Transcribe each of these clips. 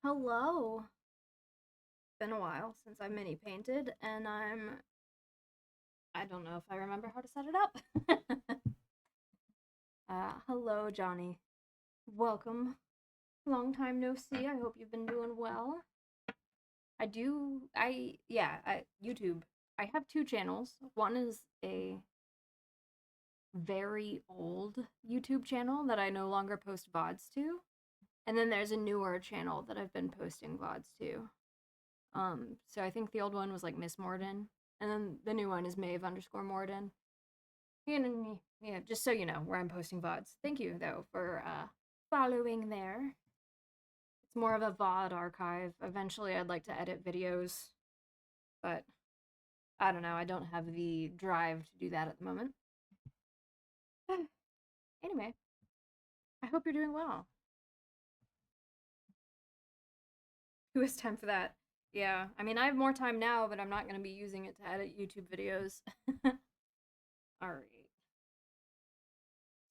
Hello. Been a while since I mini painted, and I don't know if I remember how to set it up. Hello, Johnny. Welcome. Long time no see. I hope you've been doing well. YouTube. I have two channels. One is a very old YouTube channel that I no longer post VODs to. And then there's a newer channel that I've been posting VODs to. So I think the old one was like Miss Morden, and then the new one is Maeve underscore Morden. And yeah, just so you know where I'm posting VODs. Thank you though for following there. It's more of a VOD archive. Eventually, I'd like to edit videos, but I don't know. I don't have the drive to do that at the moment. Anyway, I hope you're doing well. Who has time for that? Yeah, I mean, I have more time now, but I'm not going to be using it to edit YouTube videos. All right.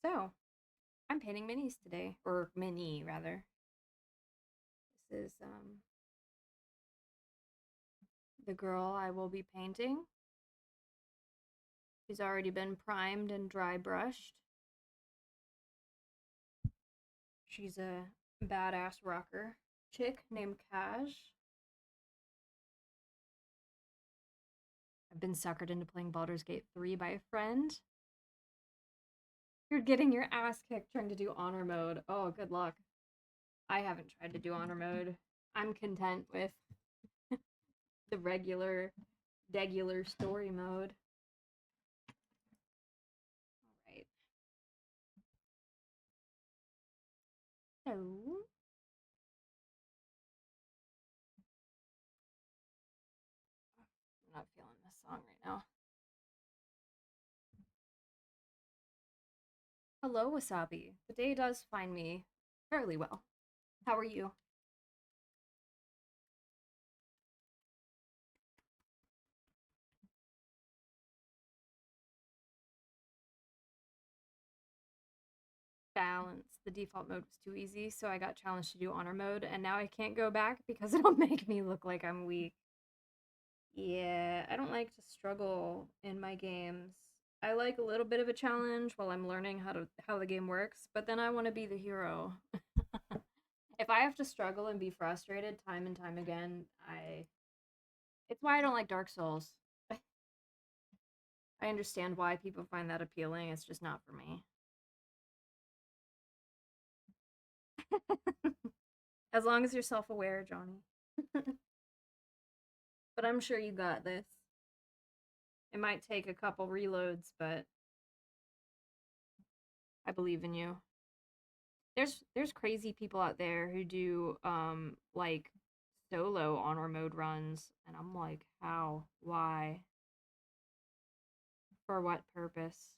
So, I'm painting minis today, or mini rather. This is the girl I will be painting. She's already been primed and dry brushed. She's a badass rocker chick named Kaj. I've been suckered into playing Baldur's Gate 3 by a friend. You're getting your ass kicked trying to do honor mode. Oh, good luck. I haven't tried to do honor mode. I'm content with the regular story mode. All right. So, I'm not feeling this song right now. Hello, Wasabi. The day does find me fairly well. How are you? Balance. The default mode was too easy, so I got challenged to do honor mode, and now I can't go back because it'll make me look like I'm weak. Yeah, I don't like to struggle in my games. I like a little bit of a challenge while I'm learning how the game works, but then I want to be the hero. If I have to struggle and be frustrated time and time again, I it's why I don't like Dark Souls. I understand why people find that appealing. It's just not for me. As long as you're self-aware, Johnny. But I'm sure you got this. It might take a couple reloads, but I believe in you. There's crazy people out there who do like solo honor mode runs, and I'm like, how? Why? For what purpose?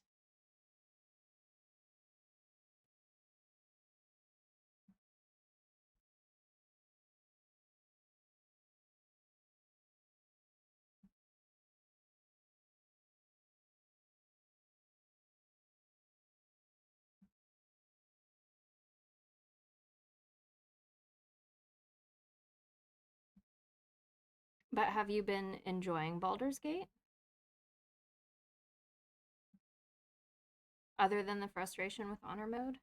But have you been enjoying Baldur's Gate other than the frustration with honor mode?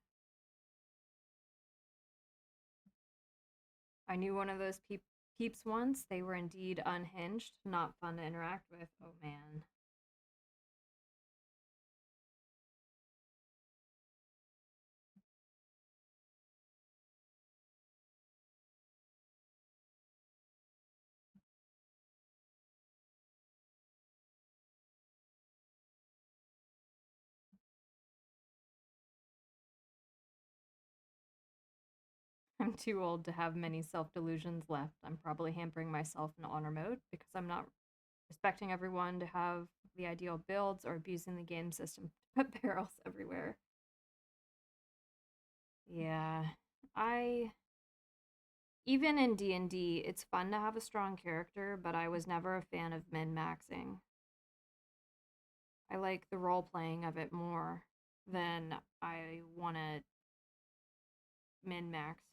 I knew one of those peeps once. They were indeed unhinged, not fun to interact with. Oh man. I'm too old to have many self delusions left. I'm probably hampering myself in honor mode because I'm not respecting everyone to have the ideal builds or abusing the game system to put barrels everywhere. Yeah. I even in D&D, it's fun to have a strong character, but I was never a fan of min-maxing. I like the role playing of it more than I want to min-max.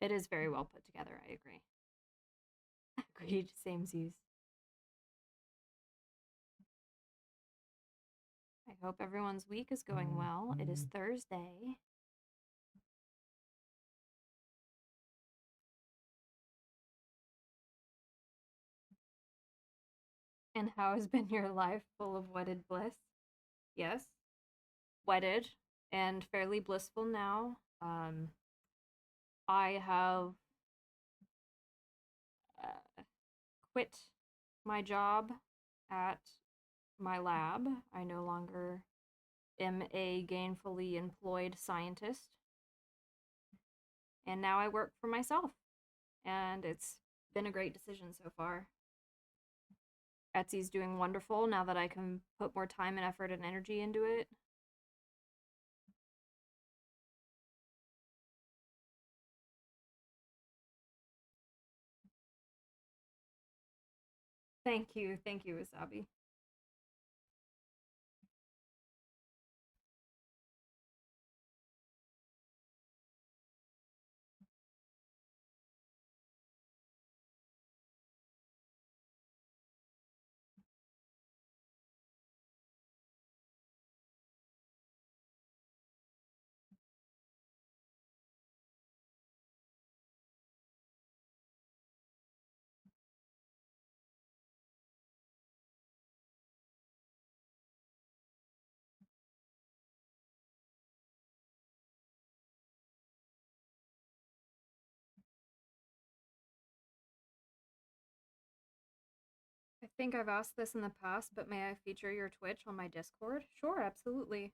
It is very well put together, I agree. Agreed, same Zeus. I hope everyone's week is going well. It is Thursday. And how has been your life full of wedded bliss? Yes, wedded and fairly blissful now. I have uh, quit my job at my lab. I no longer am a gainfully employed scientist, and now I work for myself, and it's been a great decision so far. Etsy's doing wonderful now that I can put more time and effort and energy into it. Thank you, Wasabi. I think I've asked this in the past, but may I feature your Twitch on my Discord? Sure, absolutely.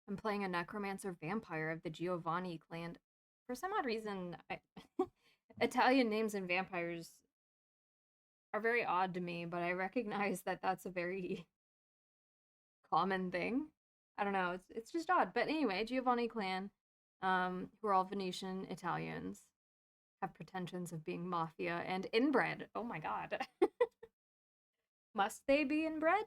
I'm playing a necromancer vampire of the Giovanni clan. For some odd reason, Italian names and vampires are very odd to me, but I recognize that that's a very common thing. I don't know, it's just odd. But anyway, Giovanni clan, who are all Venetian Italians, have pretensions of being mafia and inbred. Oh my god. Must they be inbred?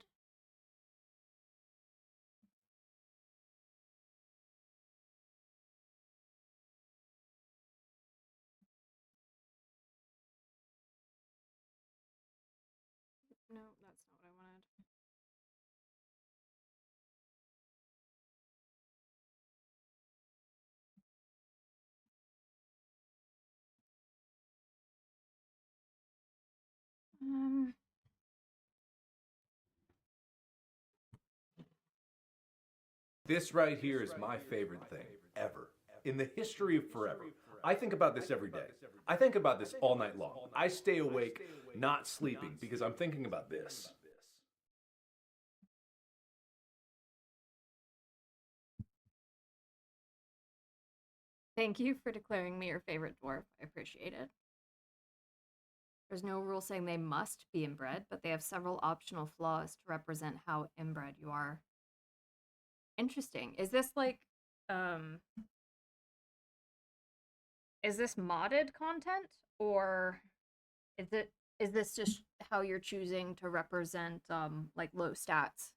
No, that's not what I wanted. Um, This right here is my favorite thing ever in the history of forever. I think about this every day. I think about this all night long. I stay awake, not sleeping, because I'm thinking about this. Thank you for declaring me your favorite dwarf. I appreciate it. There's no rule saying they must be inbred, but they have several optional flaws to represent how inbred you are. Interesting. Um is this modded content, or is it is this just how you're choosing to represent like low stats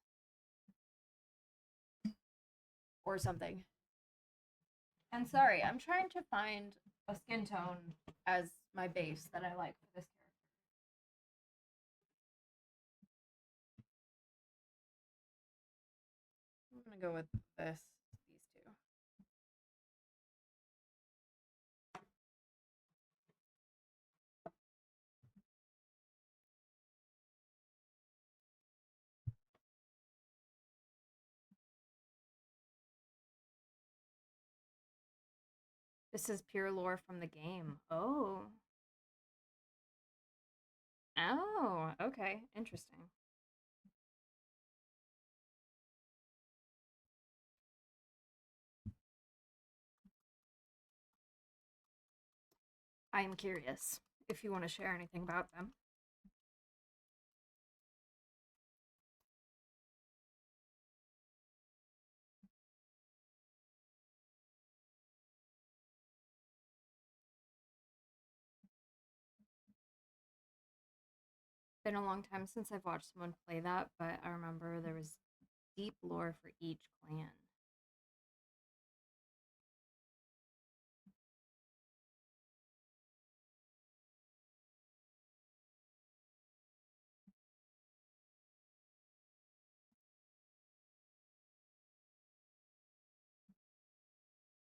or something? And sorry, I'm trying to find a skin tone as my base that I like for this character. I'm gonna go with these two. This is pure lore from the game. Oh. Oh, okay. Interesting. I am curious if you want to share anything about them. Been a long time since I've watched someone play that, but I remember there was deep lore for each clan.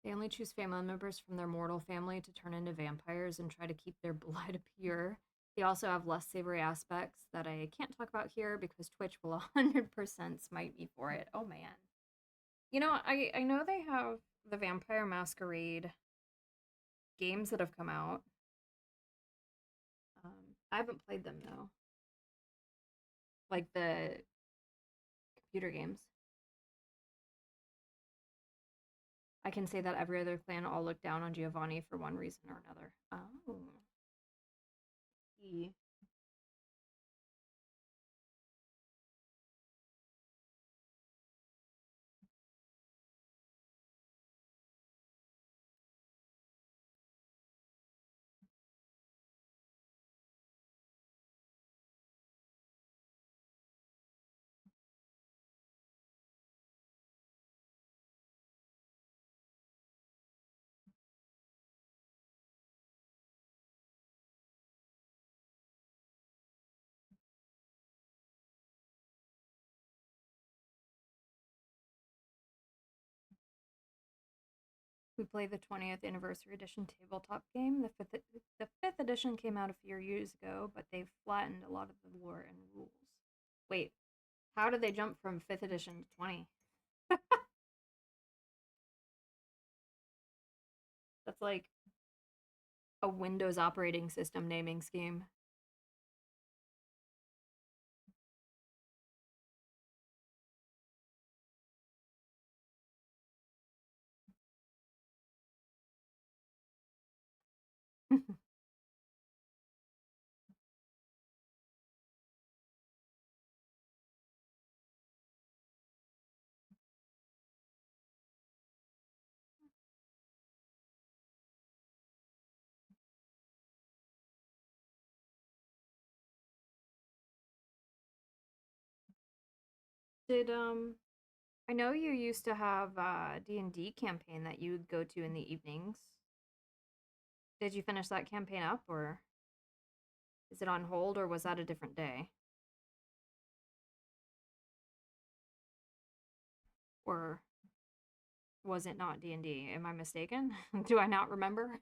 They only choose family members from their mortal family to turn into vampires and try to keep their blood pure. They also have less savory aspects that I can't talk about here because Twitch will 100% smite me for it. Oh man. You know, I know they have the Vampire Masquerade games that have come out. I haven't played them though. Like the computer games. I can say that every other clan all look down on Giovanni for one reason or another. Oh. E. We play the 20th anniversary edition tabletop game. The fifth edition came out a few years ago, but they've flattened a lot of the lore and rules. Wait, how did they jump from 5th edition to 20? That's like a Windows operating system naming scheme. Did I know you used to have a D&D campaign that you would go to in the evenings. Did you finish that campaign up or is it on hold or was that a different day? Or was it not D&D? Am I mistaken? Do I not remember?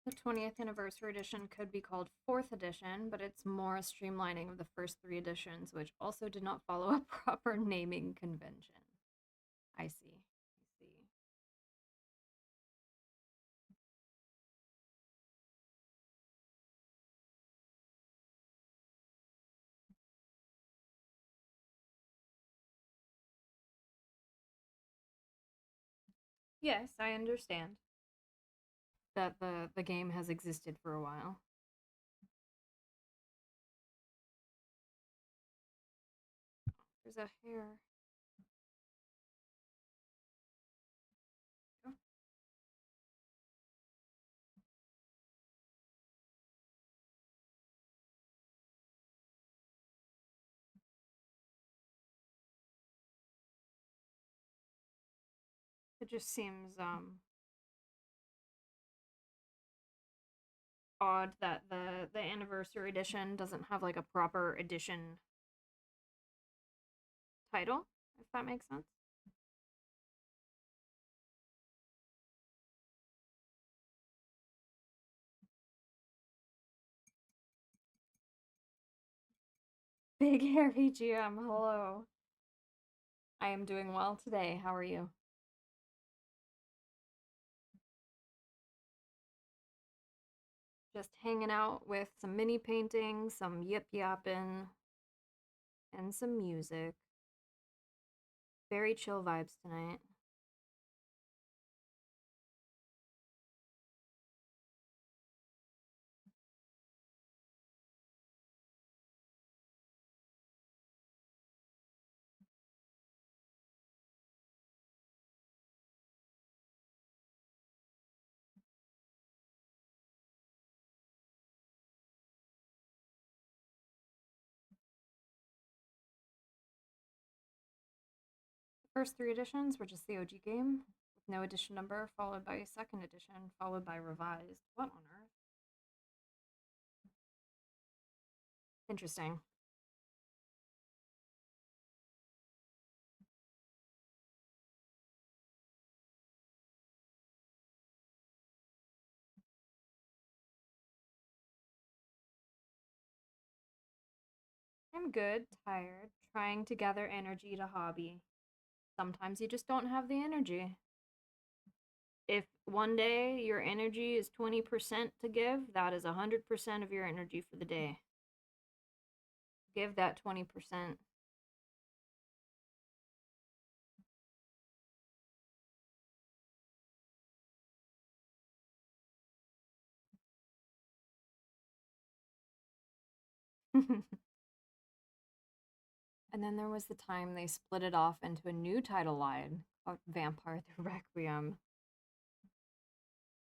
The 20th anniversary edition could be called 4th edition, but it's more a streamlining of the first 3 editions, which also did not follow a proper naming convention. I see. I see. Yes, I understand that the game has existed for a while. There's a hair. Oh, it just seems odd that the anniversary edition doesn't have like a proper edition title, if that makes sense. Big Hairy GM, hello. I am doing well today. How are you? Just hanging out with some mini paintings, some yip yapping, and some music. Very chill vibes tonight. The first three editions were just the OG game, with no edition number, followed by a second edition, followed by revised. What on earth? Interesting. I'm good, tired, trying to gather energy to hobby. Sometimes you just don't have the energy. If one day your energy is 20% to give, that is 100% of your energy for the day. Give that 20%. And then there was the time they split it off into a new title line called Vampire the Requiem.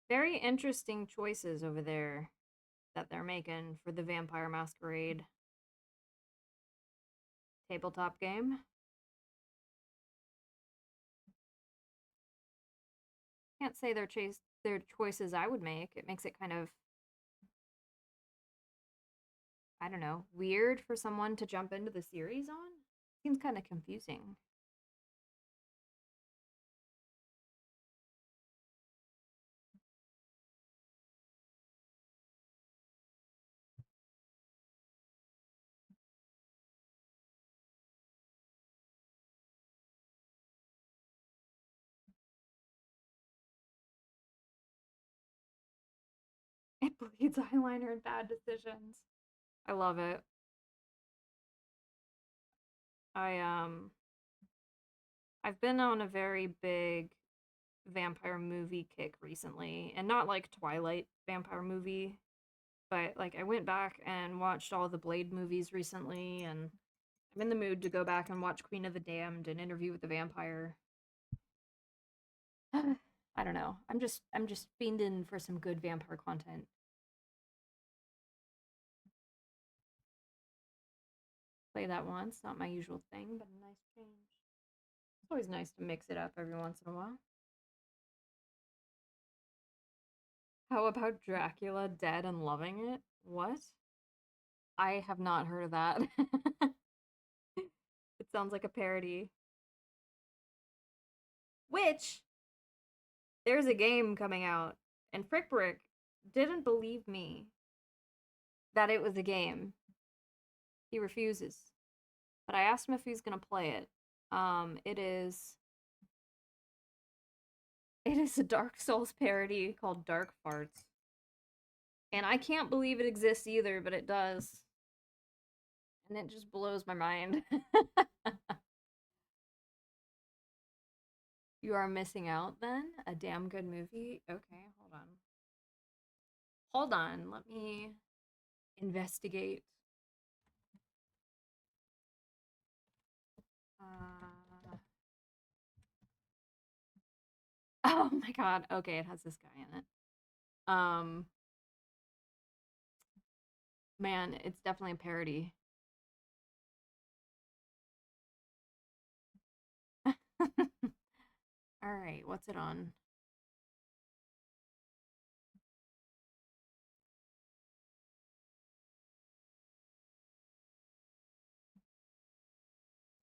Very interesting choices over there that they're making for the Vampire Masquerade tabletop game. Can't say they're choices I would make. It makes it kind of, I don't know, weird for someone to jump into the series on. Seems kind of confusing. It bleeds eyeliner and bad decisions. I love it. I I've been on a very big vampire movie kick recently, and not like Twilight vampire movie, but like I went back and watched all the Blade movies recently, and I'm in the mood to go back and watch Queen of the Damned and Interview with the Vampire. I don't know. I'm just fiending for some good vampire content. Play that once, not my usual thing, but a nice change. It's always nice to mix it up every once in a while. How about Dracula Dead and Loving It? What? I have not heard of that. It sounds like a parody. Which, there's a game coming out, and Frick Brick didn't believe me that it was a game. He refuses. But I asked him if he's gonna play it. It is a Dark Souls parody called Dark Farts. And I can't believe it exists either, but it does. And it just blows my mind. You are missing out then? A damn good movie? Okay, hold on. Hold on, let me investigate. Uh, oh my god. Okay, it has this guy in it. Um, man, it's definitely a parody. All right, what's it on?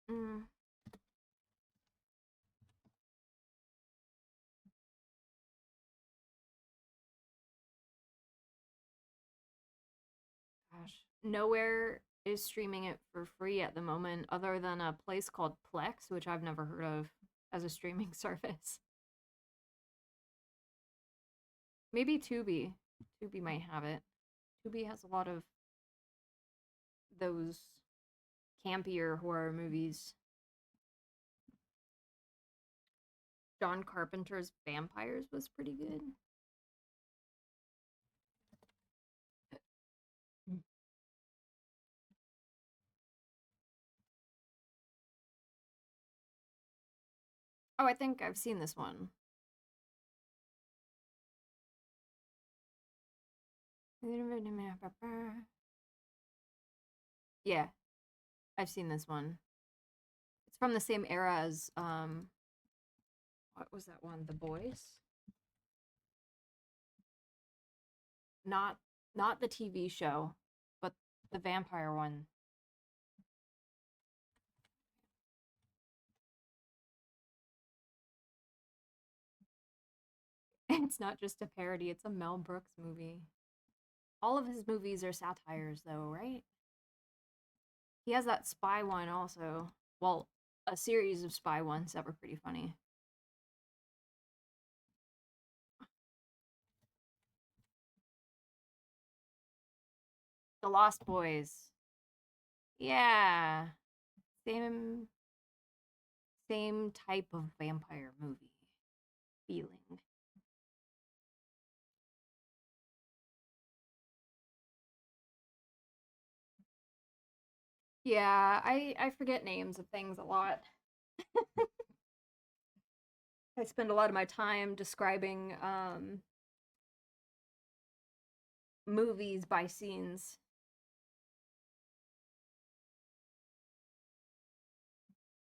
Mm. Gosh, nowhere is streaming it for free at the moment, other than a place called Plex, which I've never heard of as a streaming service. Maybe Tubi. Tubi might have it. Tubi has a lot of those campier horror movies. John Carpenter's Vampires was pretty good. Oh, I think I've seen this one. Yeah, I've seen this one. It's from the same era as what was that one? The Boys? Not not the TV show, but the vampire one. It's not just a parody, it's a Mel Brooks movie. All of his movies are satires though, right? He has that spy one also. Well, a series of spy ones that were pretty funny. The Lost Boys. Yeah. Same same type of vampire movie feeling. Yeah, I forget names of things a lot. I spend a lot of my time describing movies by scenes.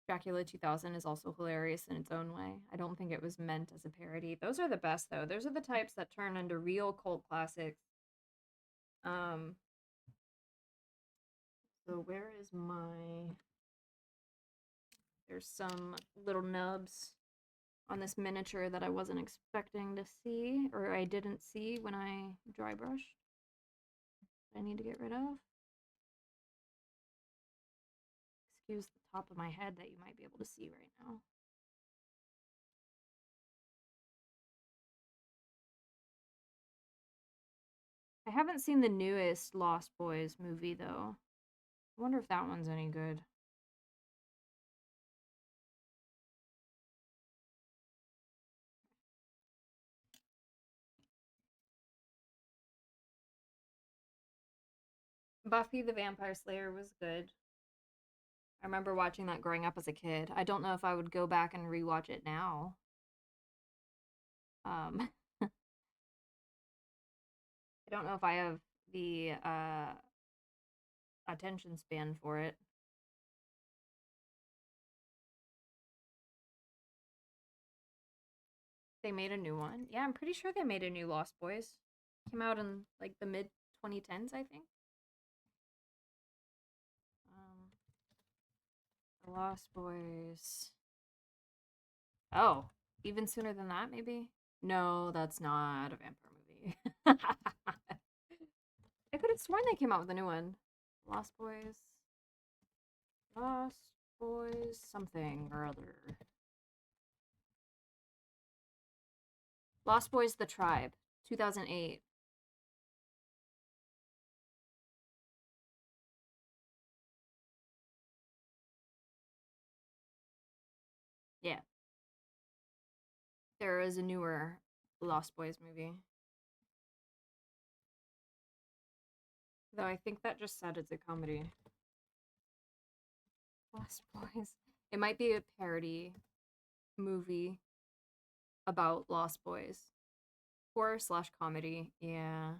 Dracula 2000 is also hilarious in its own way. I don't think it was meant as a parody. Those are the best though. Those are the types that turn into real cult classics. Um so where is my there's some little nubs on this miniature that I wasn't expecting to see or I didn't see when I dry brushed. I need to get rid of. Excuse the top of my head that you might be able to see right now. I haven't seen the newest Lost Boys movie though. I wonder if that one's any good. Buffy the Vampire Slayer was good. I remember watching that growing up as a kid. I don't know if I would go back and rewatch it now. I don't know if I have the attention span for it. They made a new one. Yeah, I'm pretty sure they made a new Lost Boys. Came out in like the mid 2010s, I think. Um, Lost Boys. Oh, even sooner than that, maybe? No, that's not a vampire movie. I could have sworn they came out with a new one. Lost Boys. Lost Boys something or other. Lost Boys the Tribe, 2008. Yeah. There is a newer Lost Boys movie. Though I think that just said it's a comedy. Lost Boys. It might be a parody movie about Lost Boys. Horror slash comedy. Yeah.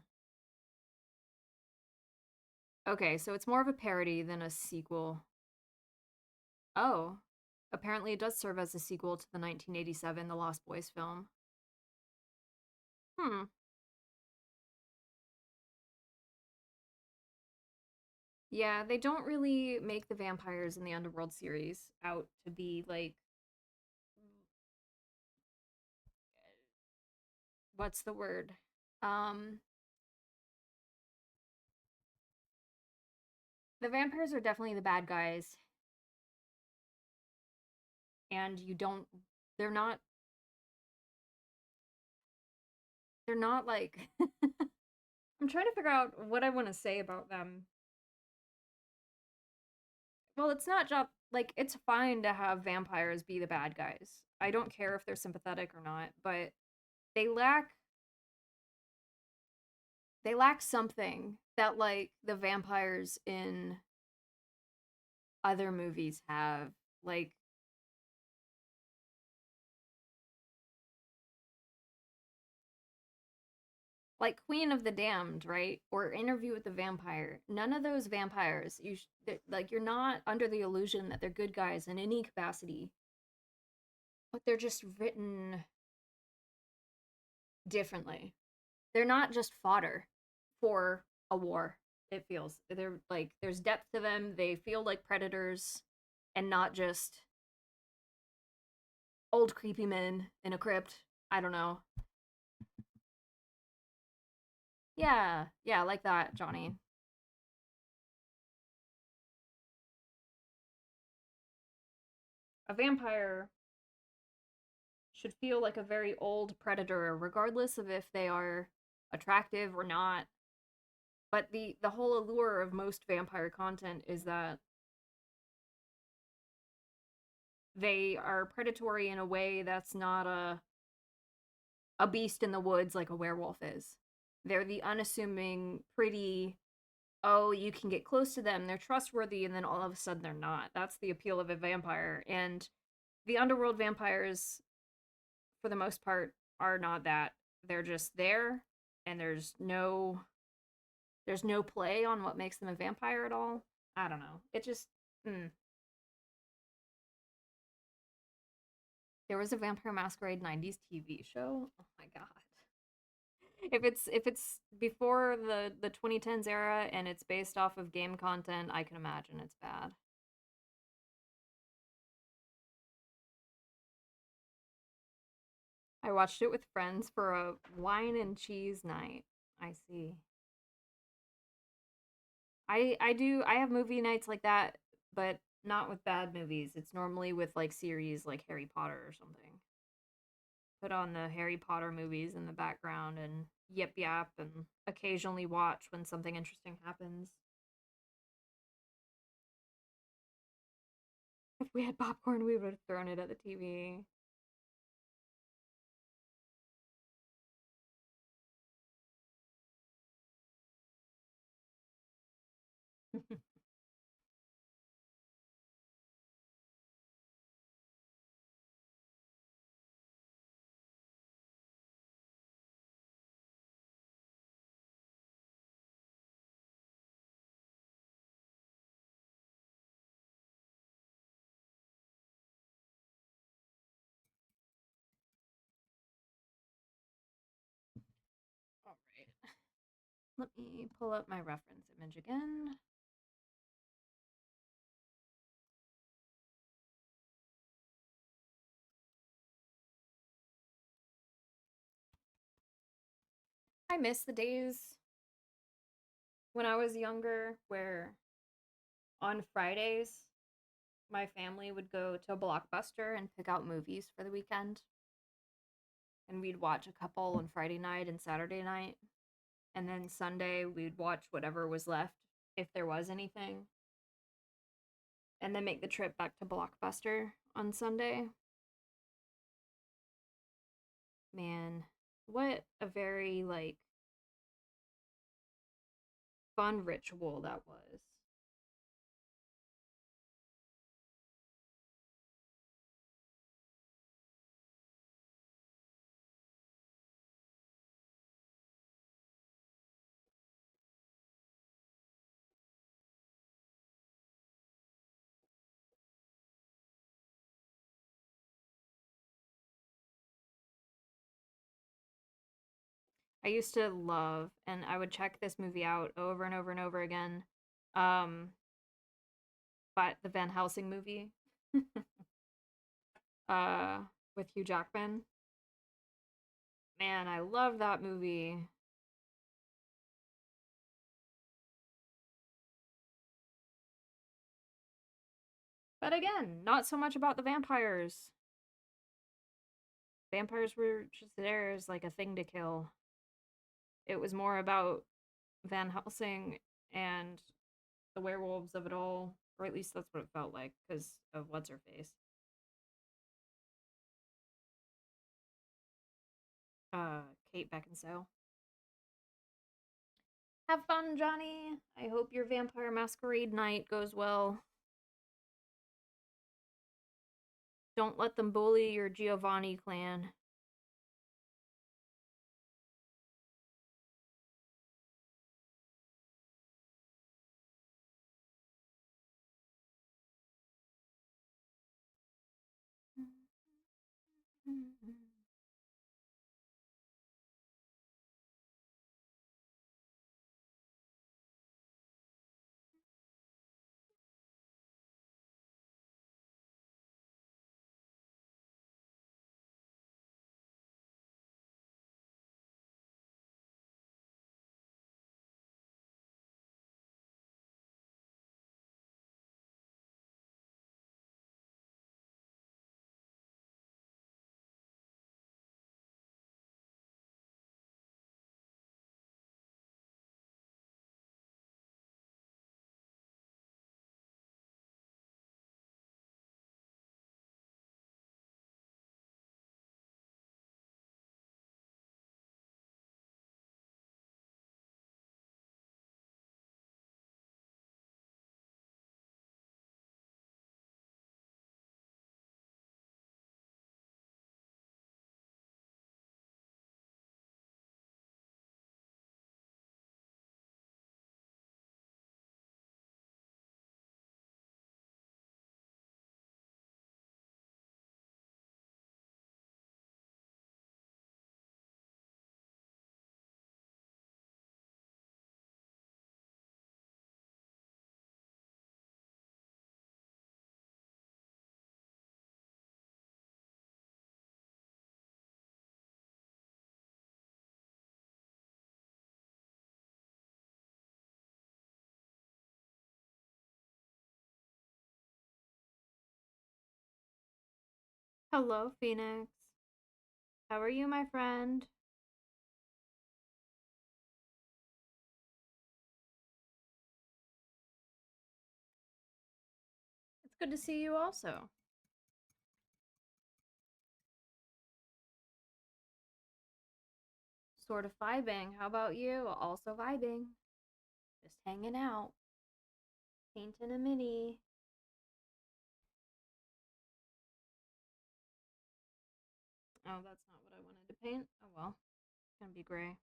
Okay, so it's more of a parody than a sequel. Oh. Apparently it does serve as a sequel to the 1987 The Lost Boys film. Hmm. Yeah, they don't really make the vampires in the Underworld series out to be like what's the word? Um The vampires are definitely the bad guys, and you don't. They're not. They're not like. I'm trying to figure out what I want to say about them. Well, it's not just like it's fine to have vampires be the bad guys. I don't care if they're sympathetic or not, but they lack they lack something that like the vampires in other movies have. Like Queen of the Damned, right? Or Interview with the Vampire. None of those vampires, like you're not under the illusion that they're good guys in any capacity, but they're just written differently. They're not just fodder for a war. It feels they're like there's depth to them. They feel like predators and not just old creepy men in a crypt. I don't know. Yeah, yeah, like that, Johnny. A vampire should feel like a very old predator, regardless of if they are attractive or not. But the whole allure of most vampire content is that they are predatory in a way that's not a beast in the woods like a werewolf is. They're the unassuming, pretty, oh, you can get close to them, they're trustworthy, and then all of a sudden they're not. That's the appeal of a vampire. And the underworld vampires, for the most part, are not that. They're just there, and there's no play on what makes them a vampire at all. I don't know. It just mm. There was a Vampire Masquerade '90s TV show. Oh my god. If it's before the 2010s era and it's based off of game content, I can imagine it's bad. I watched it with friends for a wine and cheese night. I see. I have movie nights like that, but not with bad movies. It's normally with like series like Harry Potter or something. Put on the Harry Potter movies in the background and yip yap and occasionally watch when something interesting happens. If we had popcorn, we would have thrown it at the TV. All right. Let me pull up my reference image again. I miss the days when I was younger where on Fridays my family would go to a Blockbuster and pick out movies for the weekend. And we'd watch a couple on Friday night and Saturday night. And then Sunday we'd watch whatever was left, if there was anything. And then make the trip back to Blockbuster on Sunday. Man, what a very like fun ritual that was. I used to love, and I would check this movie out over and over and over again. Um, but the Van Helsing movie, uh, with Hugh Jackman. Man, I love that movie. But again, not so much about the vampires. Vampires were just there as like a thing to kill. It was more about Van Helsing and the werewolves of it all, or at least that's what it felt like because of what's her face. Uh, Kate Beckinsale. Have fun, Johnny. I hope your vampire masquerade night goes well. Don't let them bully your Giovanni clan. Hello, Phoenix. How are you, my friend? It's good to see you also. Sort of vibing. How about you? Also vibing. Just hanging out. Painting a mini. Oh, that's not what I wanted to paint. Oh well. It's gonna be gray.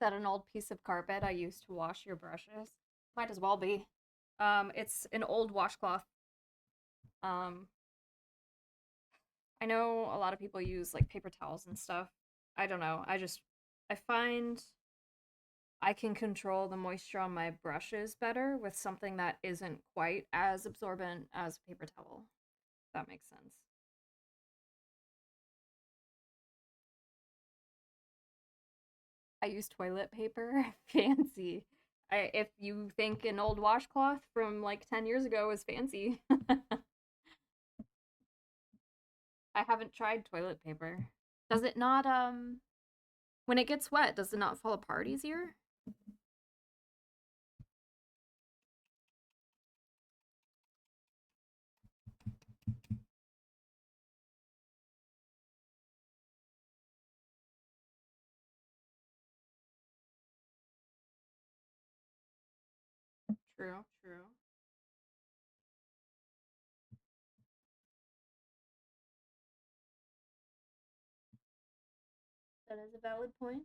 That an old piece of carpet I used to wash your brushes? Might as well be. It's an old washcloth. Um, I know a lot of people use like paper towels and stuff. I don't know. I find I can control the moisture on my brushes better with something that isn't quite as absorbent as a paper towel. If that makes sense. I use toilet paper. Fancy. If you think an old washcloth from like 10 years ago was fancy, I haven't tried toilet paper. Does it not, when it gets wet, does it not fall apart easier? True, true. That is a valid point.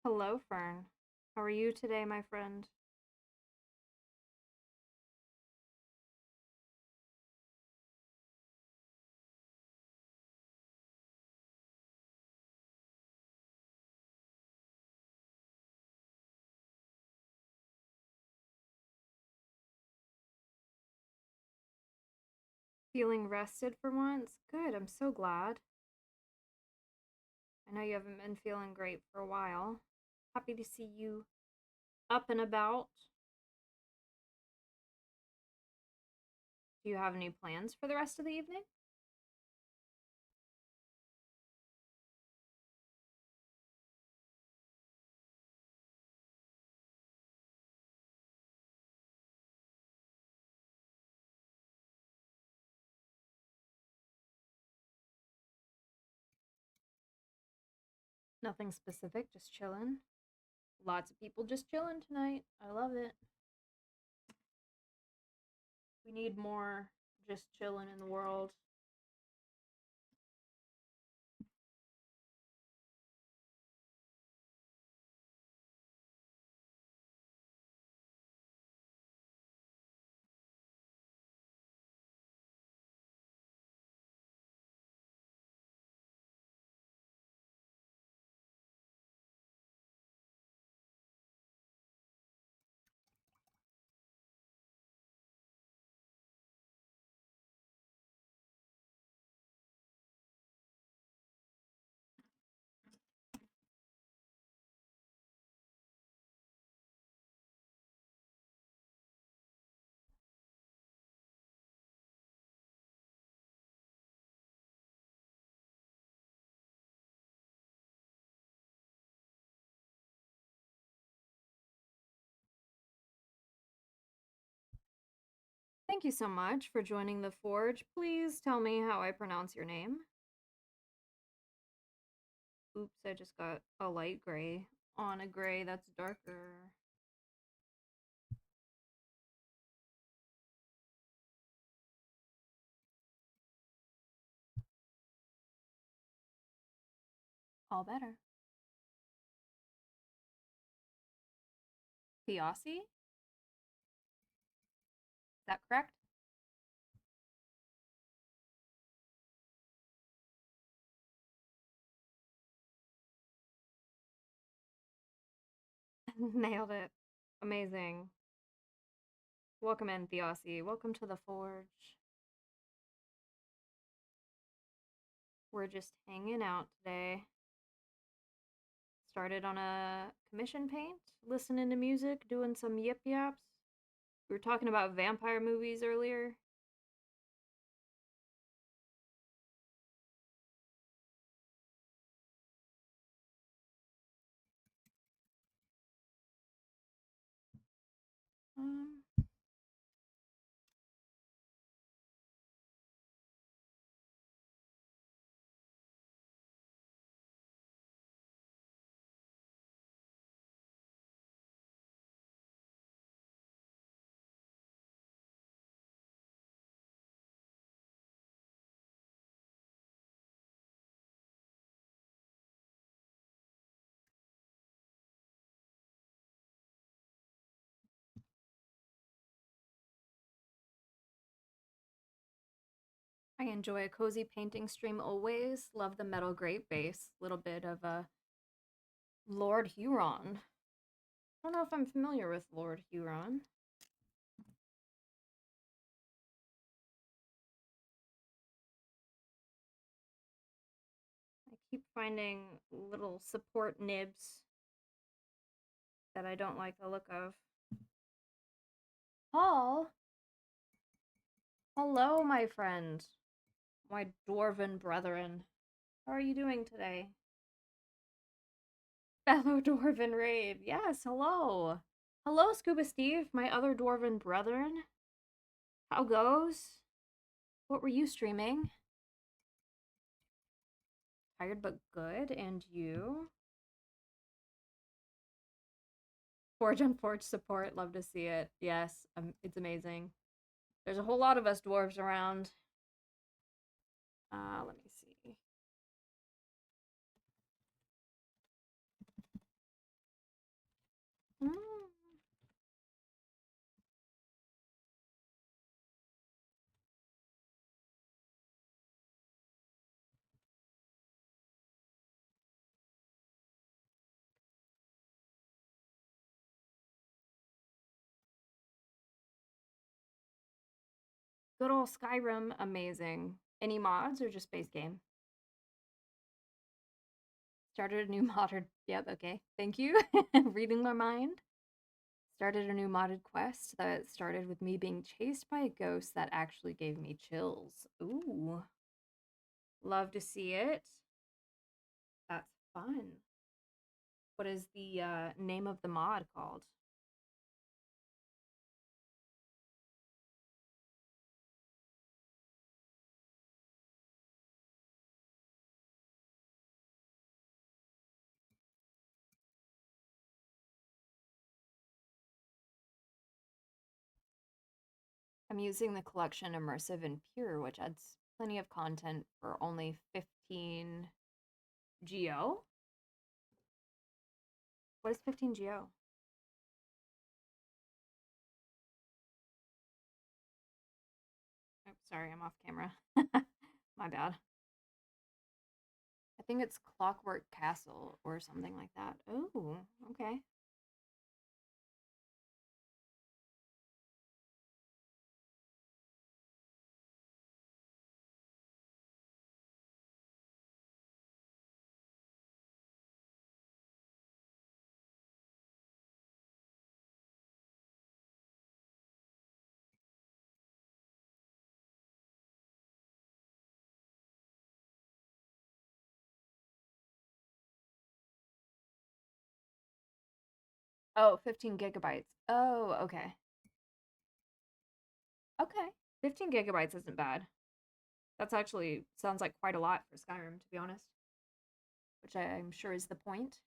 Hello, Fern. How are you today, my friend? Feeling rested for once? Good, I'm so glad. I know you haven't been feeling great for a while. Happy to see you up and about. Do you have any plans for the rest of the evening? Nothing specific, just chilling. Lots of people just chilling tonight. I love it. We need more just chilling in the world. Thank you so much for joining the Forge. Please tell me how I pronounce your name. Oops, I just got a light gray on a gray that's darker. All better. Theossi? Is that correct? Nailed it. Amazing. Welcome in, Theossi. Welcome to the Forge. We're just hanging out today. Started on a commission paint, listening to music, doing some yip yaps. We were talking about vampire movies earlier. Um, I enjoy a cozy painting stream always. Love the metal grape base. Little bit of a Lord Huron. I don't know if I'm familiar with Lord Huron. I keep finding little support nibs that I don't like the look of. Paul? Hello, my friend. My dwarven brethren. How are you doing today? Fellow dwarven rave. Yes, hello. Hello, Scuba Steve, my other dwarven brethren. How goes? What were you streaming? Tired but good, and you? Forge on Forge support, love to see it. Yes, it's amazing. There's a whole lot of us dwarves around. Let me see. Mm. Good old Skyrim, amazing. Any mods or just base game? Started a new modded. Yep, okay. Thank you. Reading my mind. Started a new modded quest that started with me being chased by a ghost that actually gave me chills. Ooh. Love to see it. That's fun. What is the name of the mod called? I'm using the collection Immersive and Pure, which adds plenty of content for only 15 GO. What is 15 GO? Oh, sorry, I'm off camera. My bad. I think it's Clockwork Castle or something like that. Oh, okay. Oh, 15 gigabytes. Oh, okay. Okay. 15 gigabytes isn't bad. That's actually sounds like quite a lot for Skyrim, to be honest. Which I'm sure is the point.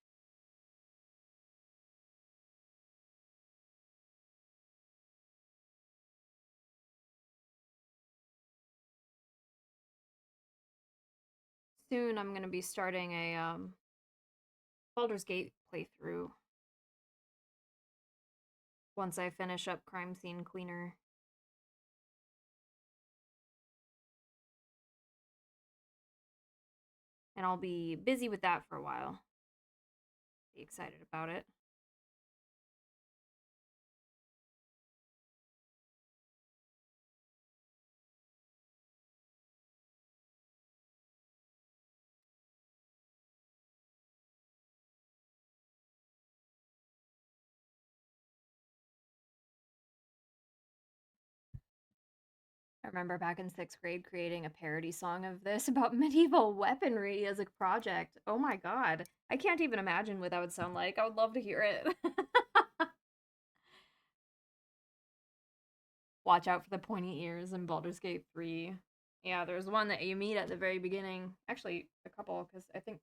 Soon I'm gonna be starting a Baldur's Gate playthrough once I finish up Crime Scene Cleaner. And I'll be busy with that for a while. Be excited about it. I remember back in 6th grade creating a parody song of this about medieval weaponry as a project. Oh my god. I can't even imagine what that would sound like. I would love to hear it. Watch out for the pointy ears in Baldur's Gate 3. Yeah, there's one that you meet at the very beginning. Actually, a couple, because I think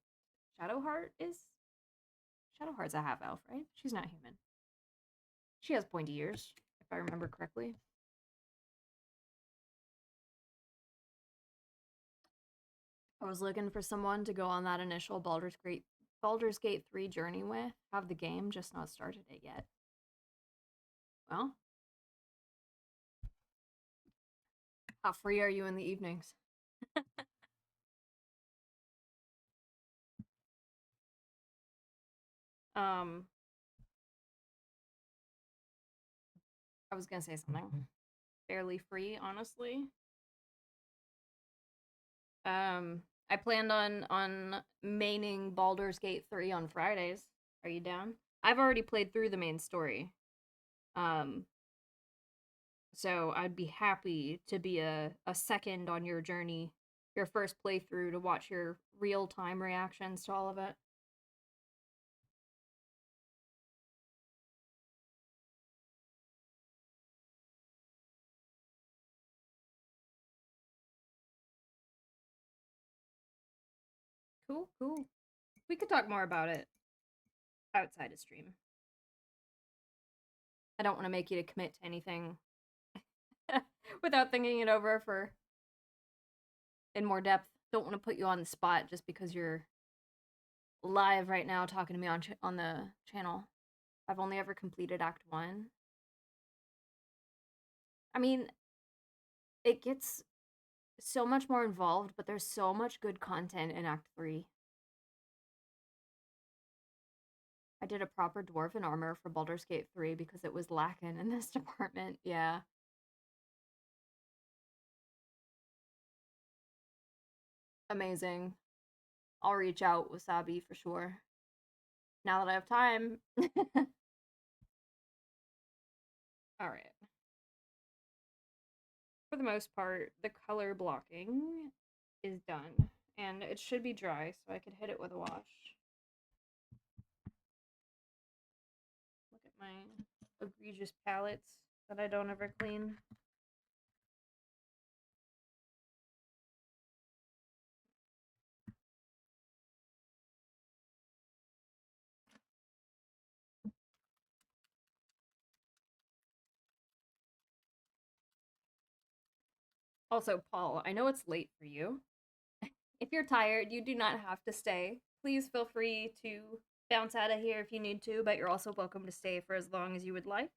Shadowheart is. Shadowheart's a half elf, right? She's not human. She has pointy ears, if I remember correctly. I was looking for someone to go on that initial Baldur's Gate 3 journey with. Have the game, just not started it yet. Well, how free are you in the evenings? um, I was gonna say something. Fairly free, honestly. I planned on maining Baldur's Gate 3 on Fridays. Are you down? I've already played through the main story. Um, so I'd be happy to be a second on your journey, your first playthrough, to watch your real time reactions to all of it. Cool, cool. We could talk more about it outside of stream. I don't want to make you to commit to anything without thinking it over for in more depth. Don't want to put you on the spot just because you're live right now talking to me on the channel. I've only ever completed Act 1. I mean, it gets so much more involved, but there's so much good content in Act 3. I did a proper dwarven armor for Baldur's Gate 3 because it was lacking in this department. Yeah. Amazing. I'll reach out, Wasabi, for sure. Now that I have time. Alright. For the most part, the color blocking is done. And it should be dry, so I could hit it with a wash. Look at my egregious palettes that I don't ever clean. Also, Paul, I know it's late for you. If you're tired, you do not have to stay. Please feel free to bounce out of here if you need to, but you're also welcome to stay for as long as you would like.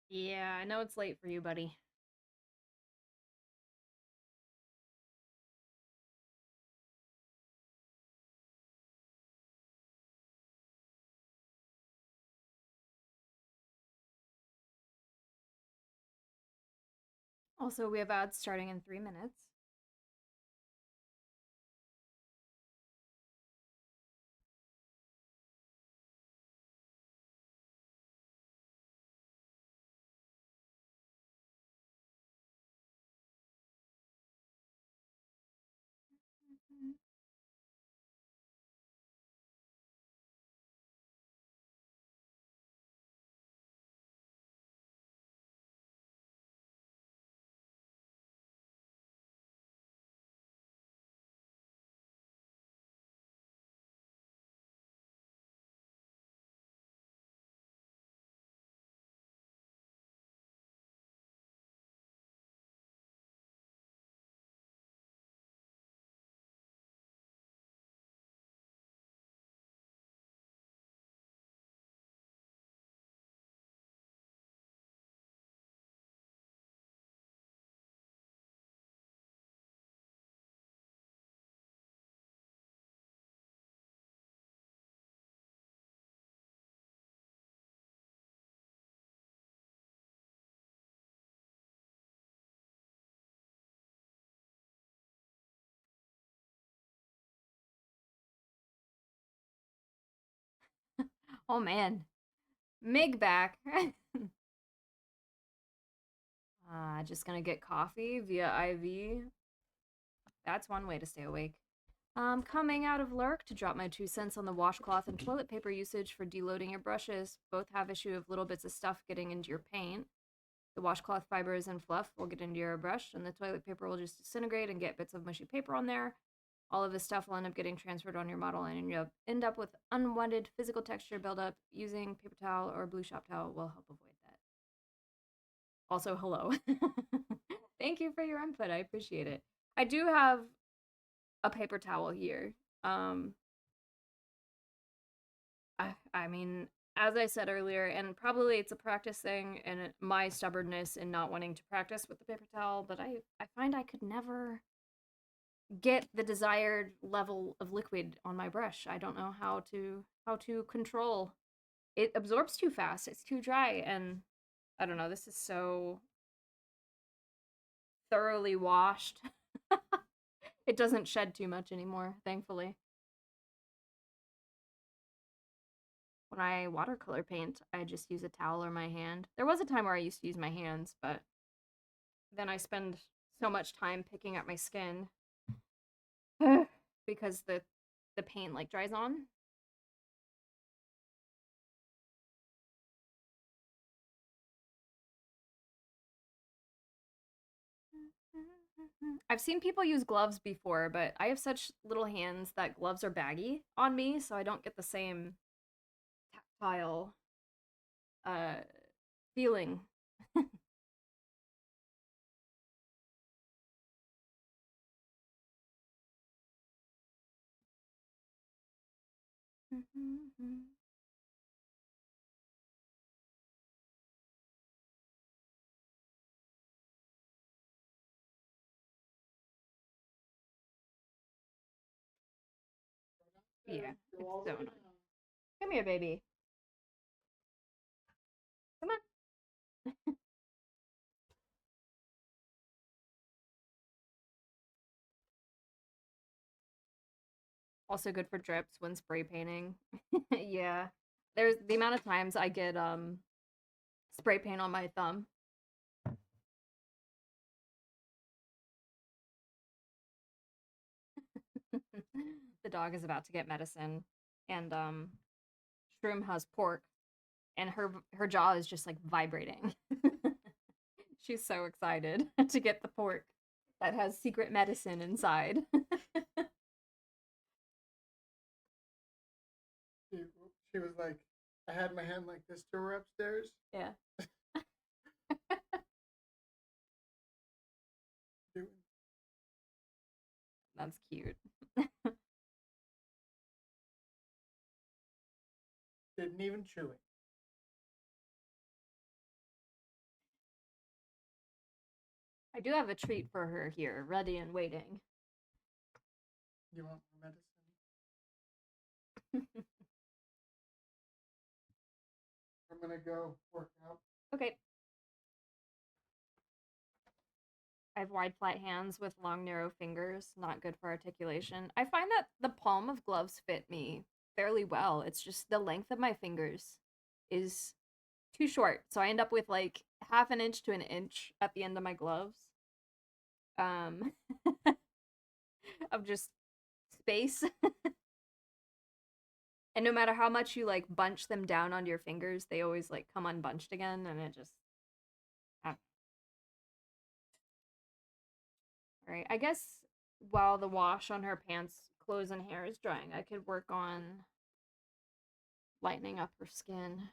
Yeah, I know it's late for you, buddy. Also, we have ads starting in 3 minutes. Oh man, Mig back. Just gonna get coffee via IV. That's one way to stay awake. Coming out of Lurk to drop my 2 cents on the washcloth and toilet paper usage for deloading your brushes. Both have issue of little bits of stuff getting into your paint. The washcloth fibers and fluff will get into your brush, and the toilet paper will just disintegrate and get bits of mushy paper on there. All of this stuff will end up getting transferred on your model, and you'll end up with unwanted physical texture buildup. Using paper towel or blue shop towel will help avoid that. Also, hello. Thank you for your input. I appreciate it. I do have a paper towel here. Um, I mean, as I said earlier, and probably it's a practice thing and my stubbornness in not wanting to practice with the paper towel, but I find I could never get the desired level of liquid on my brush. I don't know how to control. It absorbs too fast. It's too dry, and I don't know. This is so thoroughly washed. It doesn't shed too much anymore, thankfully. When I watercolor paint, I just use a towel or my hand. There was a time where I used to use my hands, but then I spend so much time picking at my skin because the paint like dries on. I've seen people use gloves before, but I have such little hands that gloves are baggy on me, so I don't get the same tactile uh feeling. Yeah, it's so annoying. Come here, baby. Come on. Also good for drips when spray painting. Yeah. There's the amount of times I get spray paint on my thumb. The dog is about to get medicine, and Shroom has pork, and her jaw is just like vibrating. She's so excited to get the pork that has secret medicine inside. She, she was like, I had my hand like this to her upstairs. Yeah. Doing, That's cute. didn't even chew it. I do have a treat for her here, ready and waiting. You want more medicine? I'm gonna go work out. Okay. I have wide, flat hands with long, narrow fingers. Not good for articulation. I find that the palm of gloves fit me fairly well. It's just the length of my fingers is too short. So I end up with like half an inch to an inch at the end of my gloves. Um, of just space. And no matter how much you like bunch them down onto your fingers, they always like come unbunched again, and it just. All right, I guess while the wash on her pants, clothes, and hair is drying, I could work on lightening up her skin.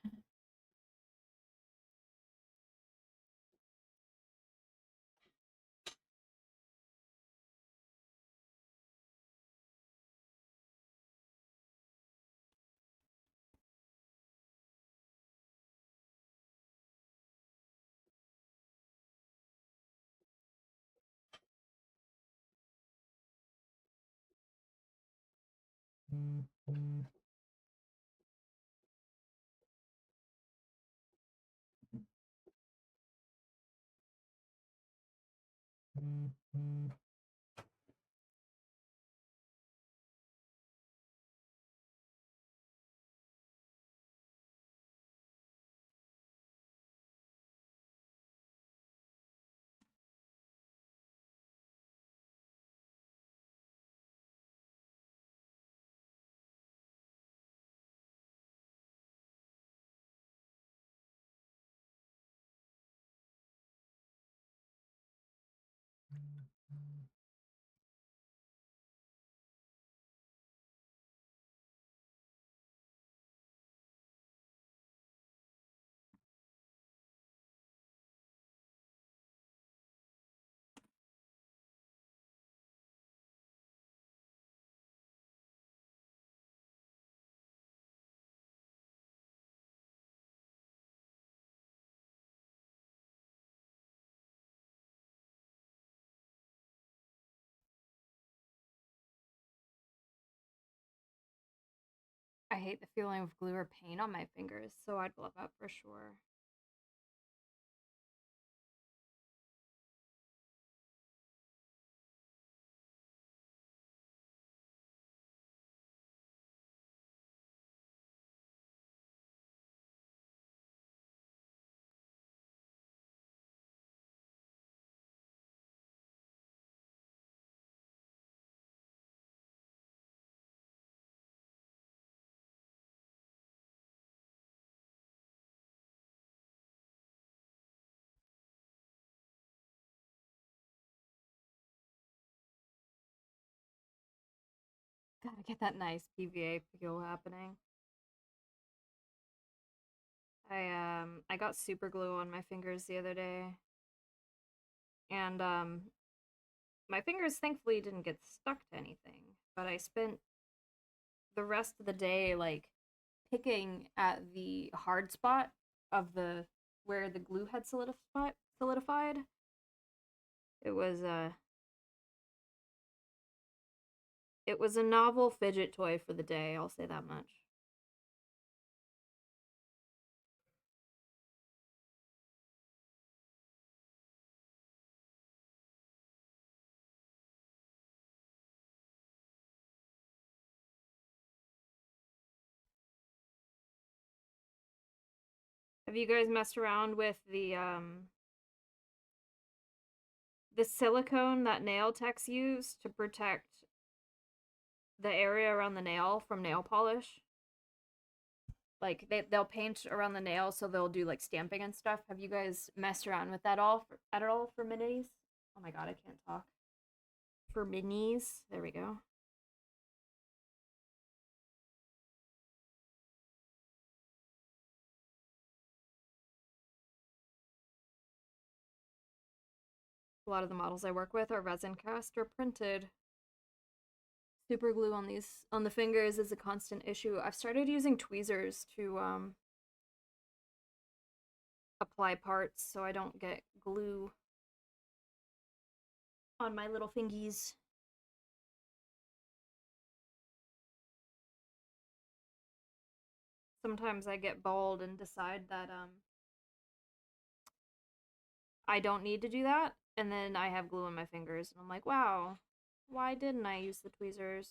I hate the feeling of glue or paint on my fingers, so I'd glove up for sure. Gotta get that nice PVA feel happening. I got super glue on my fingers the other day, and my fingers thankfully didn't get stuck to anything, but I spent the rest of the day like picking at the hard spot of the where the glue had solidified. It was a novel fidget toy for the day, I'll say that much. Have you guys messed around with the silicone that nail techs use to protect the area around the nail from nail polish? Like they'll paint around the nail, so they'll do like stamping and stuff. Have you guys messed around with that at all for minis? Oh my god, I can't talk. For minis, there we go. A lot of the models I work with are resin cast or printed. Super glue on the fingers is a constant issue. I've started using tweezers to apply parts so I don't get glue on my little fingies. Sometimes I get bold and decide that I don't need to do that, and then I have glue on my fingers and I'm like, wow, why didn't I use the tweezers?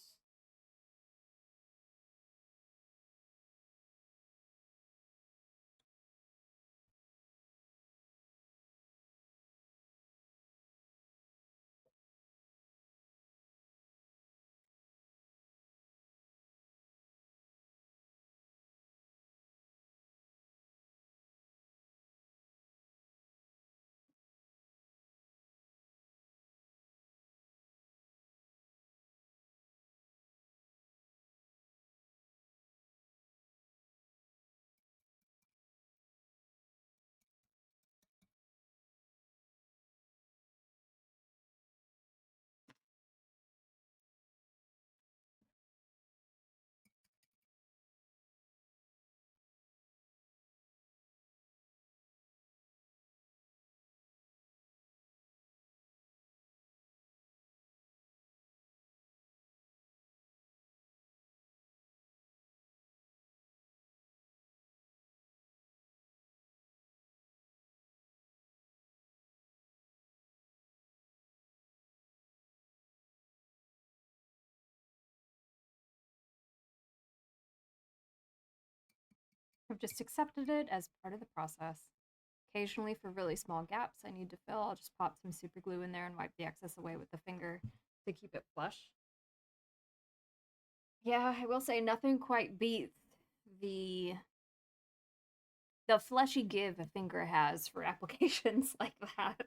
I've just accepted it as part of the process. Occasionally, for really small gaps I need to fill, I'll just pop some super glue in there and wipe the excess away with the finger to keep it flush. Yeah, I will say nothing quite beats the the fleshy give a finger has for applications like that.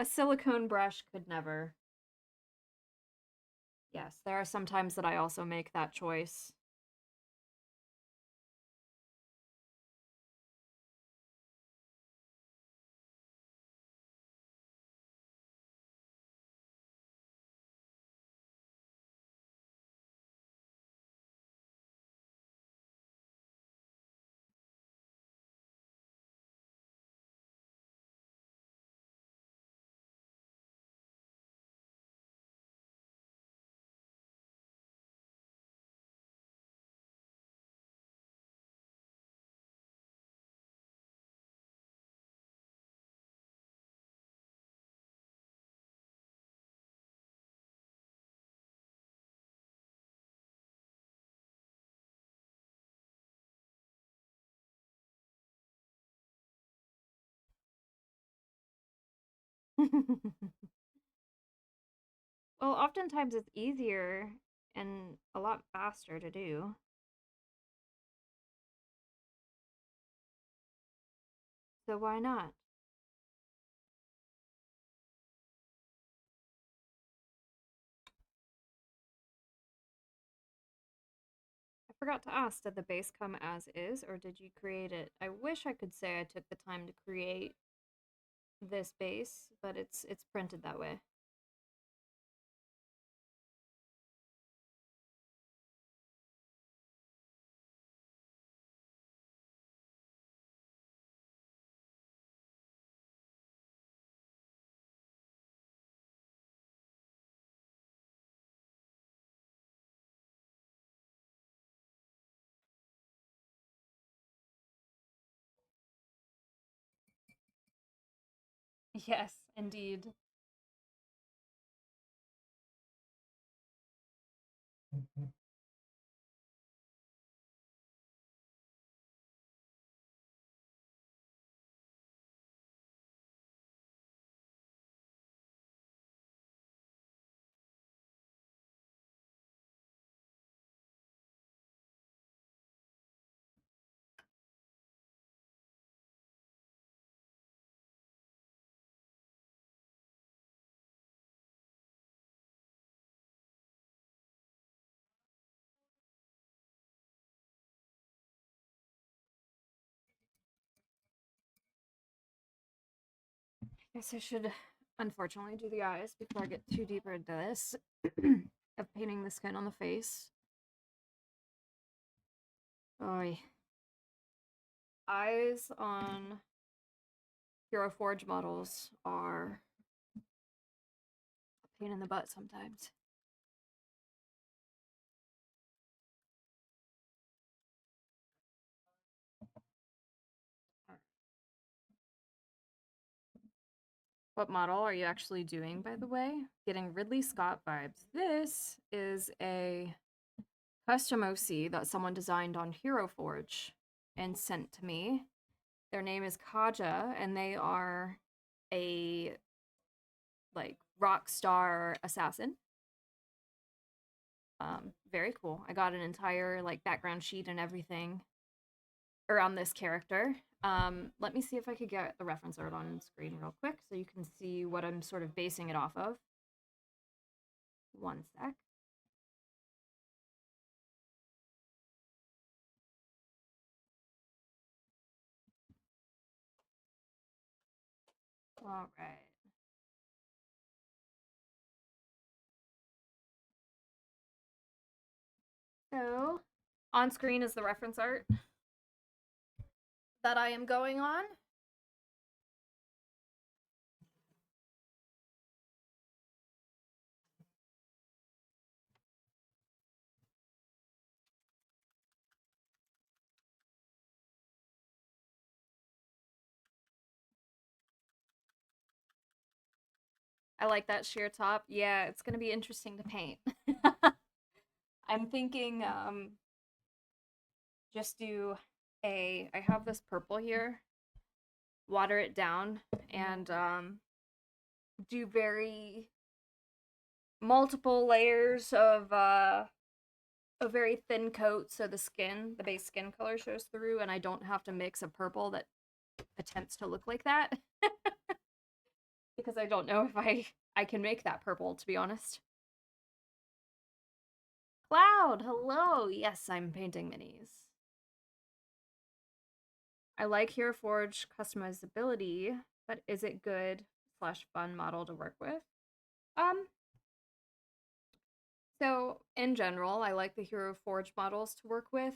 A silicone brush could never. Yes, there are some times that I also make that choice. Well, oftentimes it's easier and a lot faster to do. So why not? I forgot to ask, did the base come as is or did you create it? I wish I could say I took the time to create this base, but it's printed that way. Yes, indeed. Guess I should unfortunately do the eyes before I get too deeper into this of painting the skin on the face. Oy. Eyes on Hero Forge models are a pain in the butt sometimes. What model are you actually doing, by the way? Getting Ridley Scott vibes. This is a custom OC that someone designed on Hero Forge and sent to me. Their name is Kaja, and they are a like Rockstar assassin. Very cool. I got an entire like background sheet and everything around this character. Let me see if I could get the reference art on screen real quick so you can see what I'm sort of basing it off of. One sec. All right. So, on screen is the reference art that I am going on. I like that sheer top. Yeah, it's going to be interesting to paint. I'm thinking just do I have this purple here, water it down, and do very multiple layers of a very thin coat so the base skin color shows through, and I don't have to mix a purple that attempts to look like that. because I don't know if I can make that purple, to be honest. Cloud, hello. Yes, I'm painting minis. I like Hero Forge customizability, but is it good slash fun model to work with? Um, so in general, I like the Hero Forge models to work with.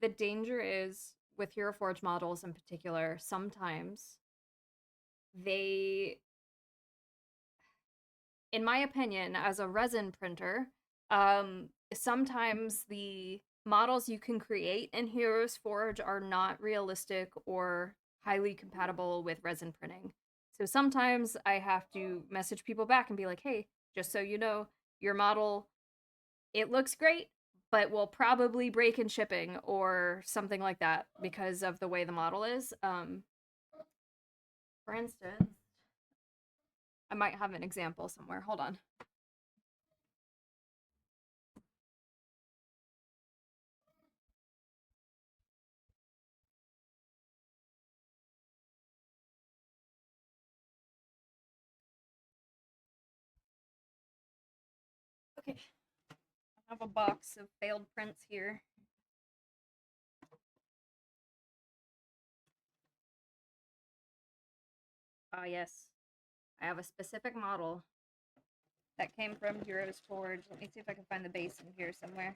The danger is with Hero Forge models in particular, sometimes they, in my opinion, as a resin printer, sometimes the models you can create in Heroes Forge are not realistic or highly compatible with resin printing. So sometimes I have to message people back and be like, hey, just so you know, your model, it looks great, but will probably break in shipping or something like that because of the way the model is. For instance, I might have an example somewhere. Hold on. Okay, I have a box of failed prints here. Ah, yes. I have a specific model that came from Heroes Forge. Let me see if I can find the base in here somewhere.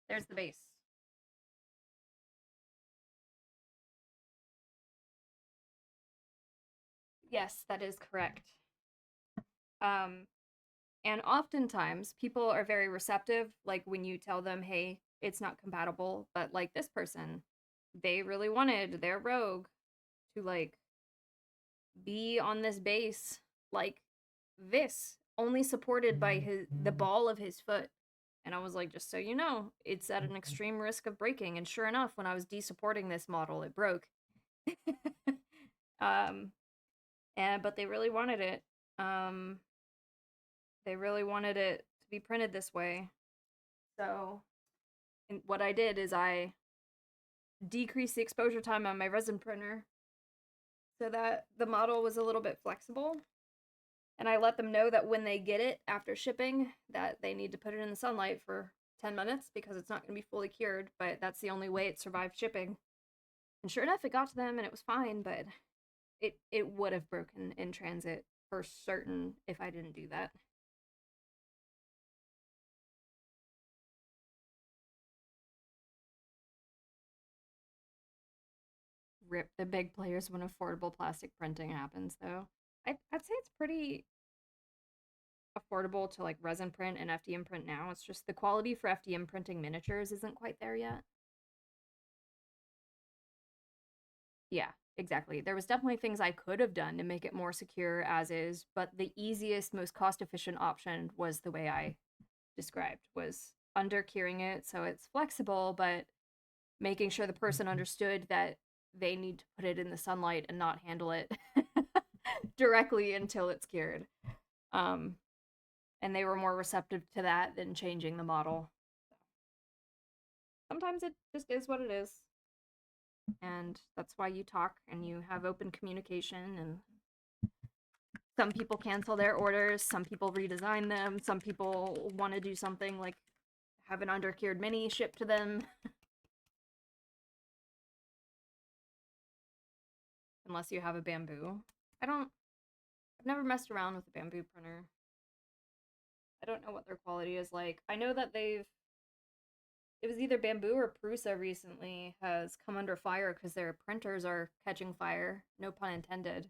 There's the base. Yes, that is correct. Um, and oftentimes people are very receptive, like when you tell them, hey, it's not compatible, but like this person, they really wanted their rogue to like be on this base like this, only supported by the ball of his foot. And I was like, just so you know, it's at an extreme risk of breaking. And sure enough, when I was desupporting this model, it broke. um, and but they really wanted it. Um, they really wanted it to be printed this way. So, and what I did is I decreased the exposure time on my resin printer so that the model was a little bit flexible. And I let them know that when they get it after shipping, that they need to put it in the sunlight for 10 minutes because it's not going to be fully cured, but that's the only way it survived shipping. And sure enough, it got to them and it was fine, but it would have broken in transit for certain if I didn't do that. Rip the big players when affordable plastic printing happens, though. I'd say it's pretty affordable to like resin print and FDM print now. It's just the quality for FDM printing miniatures isn't quite there yet. Yeah, exactly. There was definitely things I could have done to make it more secure as is, but the easiest, most cost-efficient option was the way I described, was under-curing it so it's flexible, but making sure the person understood that they need to put it in the sunlight and not handle it directly until it's cured. Um, and they were more receptive to that than changing the model. Sometimes it just is what it is. And that's why you talk and you have open communication, and some people cancel their orders, some people redesign them, some people want to do something like have an undercured mini shipped to them. Unless you have a bamboo. I've never messed around with a bamboo printer. I don't know what their quality is like. I know that it was either bamboo or Prusa recently has come under fire because their printers are catching fire. No pun intended.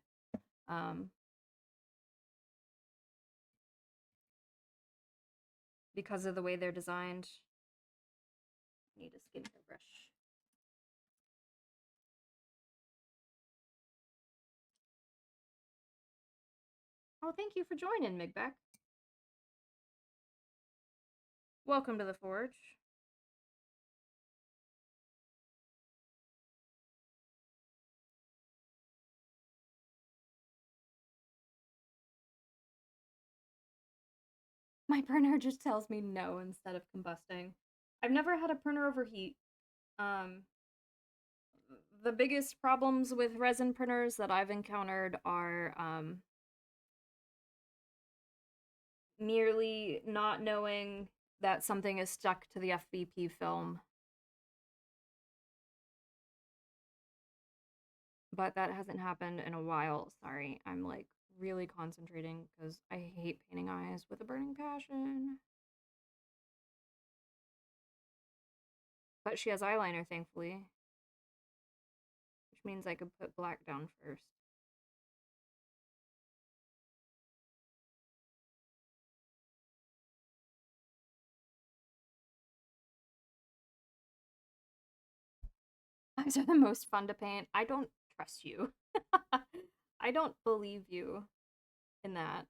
Um, because of the way they're designed. I need a skincare brush. Oh, thank you for joining, Migbeck. Welcome to the Forge. My printer just tells me no instead of combusting. I've never had a printer overheat. Um, the biggest problems with resin printers that I've encountered are merely not knowing that something is stuck to the FBP film. But that hasn't happened in a while. Sorry, I'm like really concentrating because I hate painting eyes with a burning passion. But she has eyeliner, thankfully, which means I could put black down first. Eyes are the most fun to paint. I don't trust you. I don't believe you in that.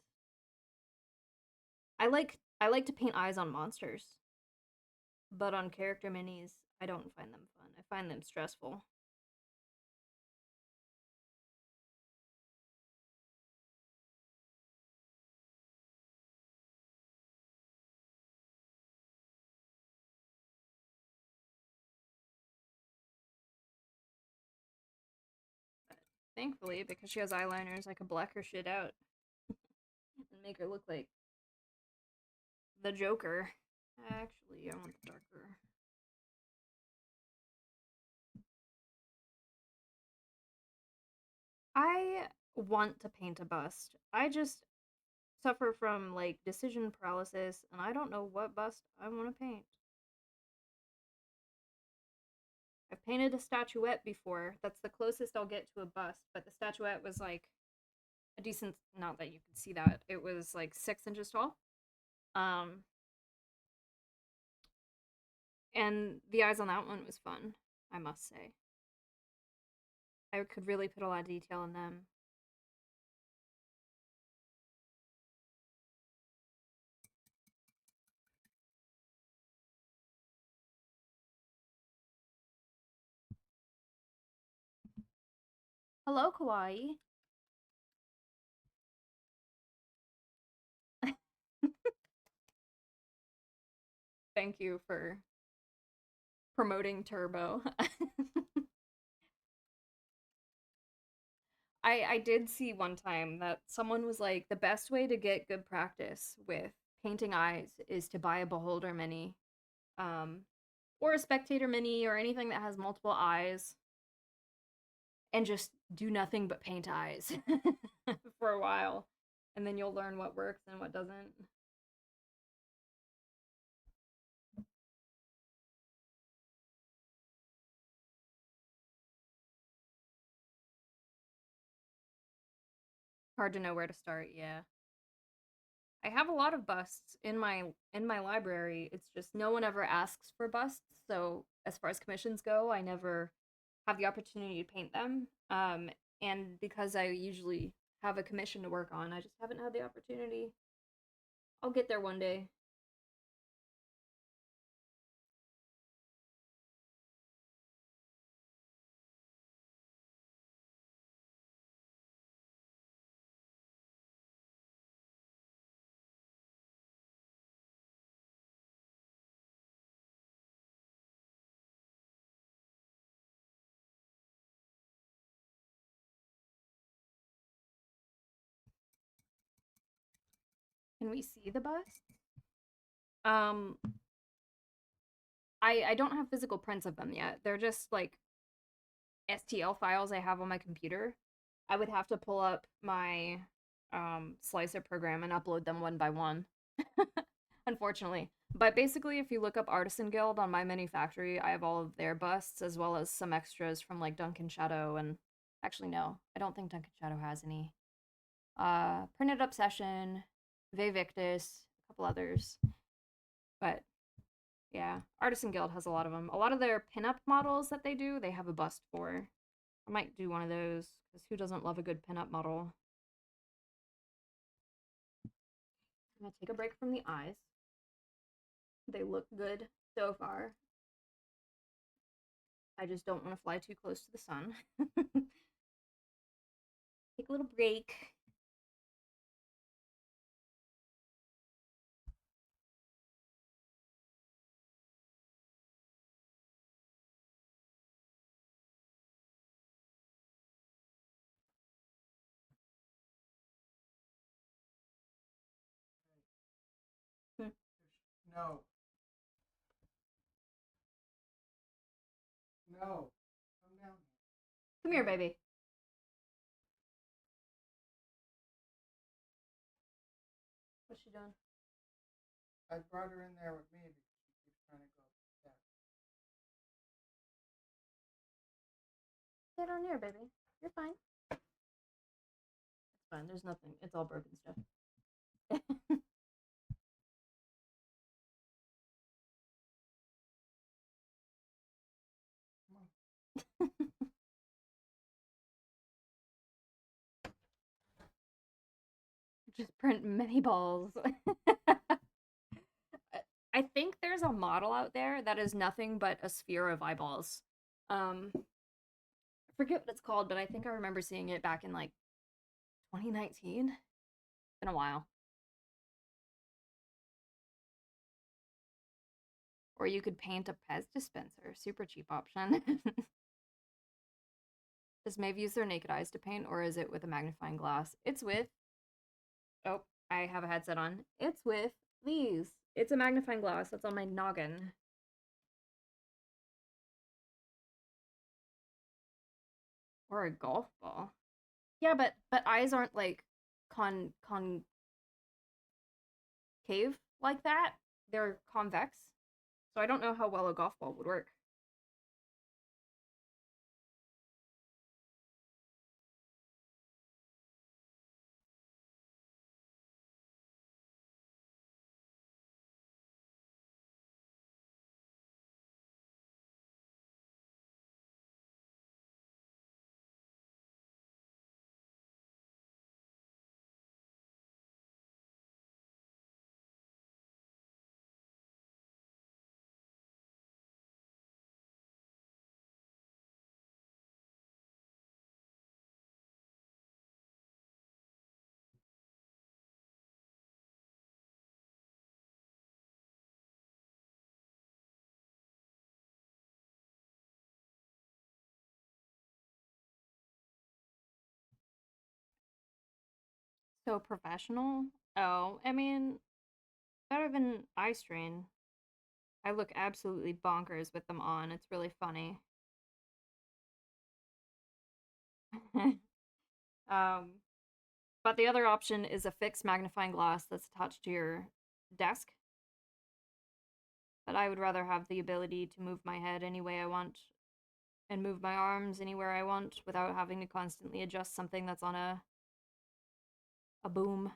I like to paint eyes on monsters, but on character minis, I don't find them fun. I find them stressful. But thankfully, because she has eyeliners, I could black her shit out and make her look like the Joker. Actually, I want the darker. I want to paint a bust. I just suffer from like decision paralysis and I don't know what bust I want to paint. I've painted a statuette before. That's the closest I'll get to a bust, but the statuette was like a decent, not that you can see that. It was like 6 inches tall. Um and the eyes on that one was fun, I must say. I could really put a lot of detail in them. Hello, Kawaii. Thank you for promoting Turbo. I did see one time that someone was like the best way to get good practice with painting eyes is to buy a beholder mini, um, or a spectator mini or anything that has multiple eyes, and just do nothing but paint eyes for a while, and then you'll learn what works and what doesn't. Hard to know where to start. Yeah, I have a lot of busts in my library. It's just no one ever asks for busts, so as far as commissions go, I never have the opportunity to paint them. And because I usually have a commission to work on, I just haven't had the opportunity. I'll get there one day. Can we see the bust? Um, I don't have physical prints of them yet. They're just like STL files I have on my computer. I would have to pull up my slicer program and upload them one by one. Unfortunately. But basically, if you look up Artisan Guild on My Mini Factory, I have all of their busts as well as some extras from like Duncan Shadow and actually no, I don't think Duncan Shadow has any. Printed Obsession, Vevictus, a couple others. But yeah, Artisan Guild has a lot of them. A lot of their pinup models that they do, they have a bust for. I might do one of those because who doesn't love a good pinup model? I'm gonna take a break from the eyes. They look good so far. I just don't want to fly too close to the sun. Take a little break. No. No. Come down. Come here, baby. What's she doing? I brought her in there with me because she keeps trying to go upstairs. Sit down here, baby. You're fine. It's fine. There's nothing. It's all broken stuff. Come on. Just print many balls. I think there's a model out there that is nothing but a sphere of eyeballs. I forget what it's called, but I think I remember seeing it back in like 2019. It's been a while. Or you could paint a Pez dispenser. Super cheap option. Does Maeve use their naked eyes to paint, or is it with a magnifying glass? It's with... Oh, I have a headset on. It's with these. It's a magnifying glass that's on my noggin. Or a golf ball. Yeah, but eyes aren't like concave like that. They're convex. So I don't know how well a golf ball would work. So professional? Oh, I mean, better than eye strain. I look absolutely bonkers with them on. It's really funny. um, but the other option is a fixed magnifying glass that's attached to your desk. But I would rather have the ability to move my head any way I want and move my arms anywhere I want without having to constantly adjust something that's on a boom.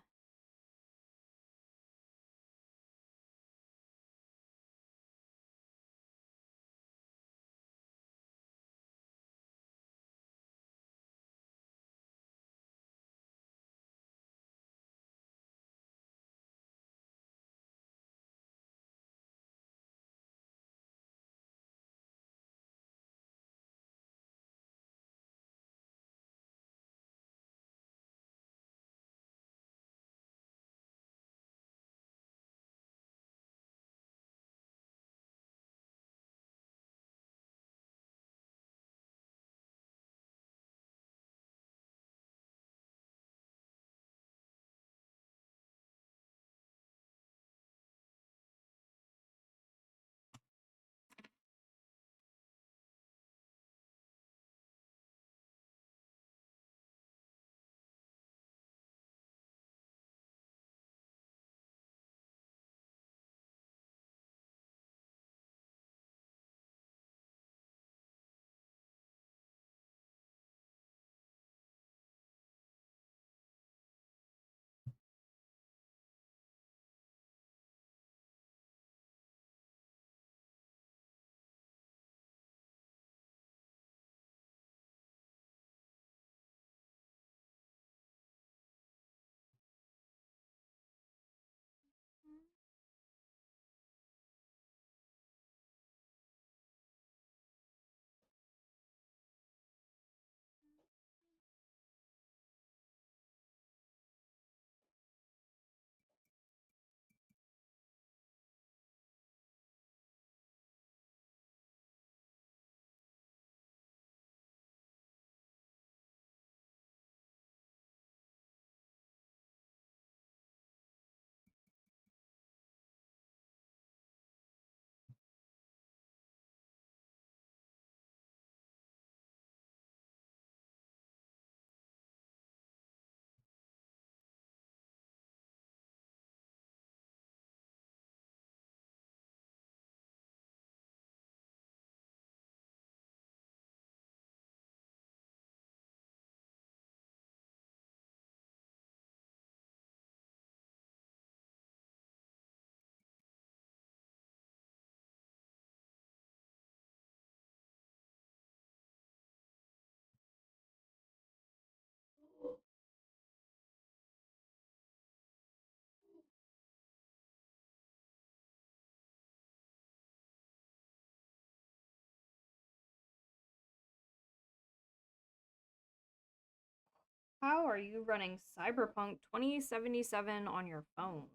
How are you running Cyberpunk 2077 on your phone?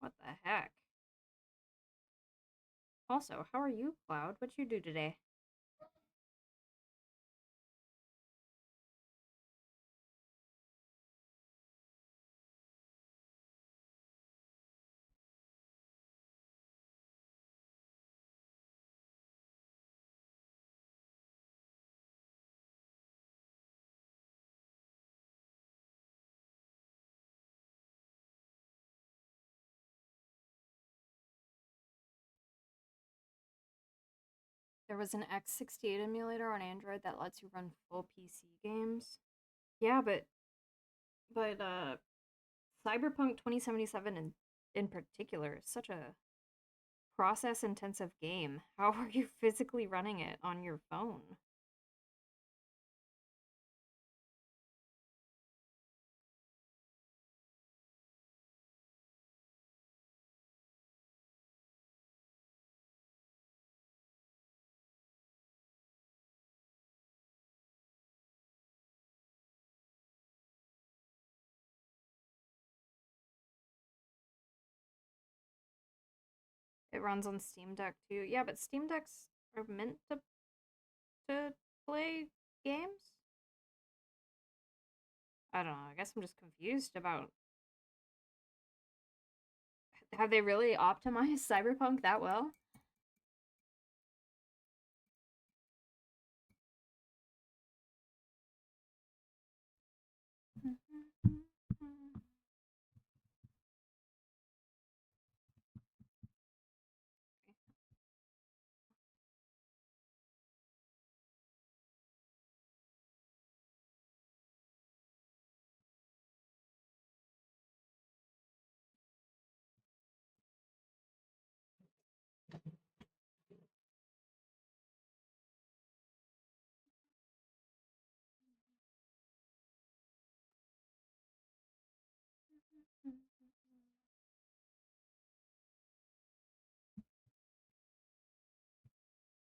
What the heck? Also, how are you, Cloud? What'd you do today? There was an X68 emulator on Android that lets you run full PC games. Yeah, but Cyberpunk 2077 in particular is such a process intensive game. How are you physically running it on your phone? It runs on Steam Deck too. Yeah, but Steam Decks are meant to play games? I don't know. I guess I'm just confused about, have they really optimized Cyberpunk that well?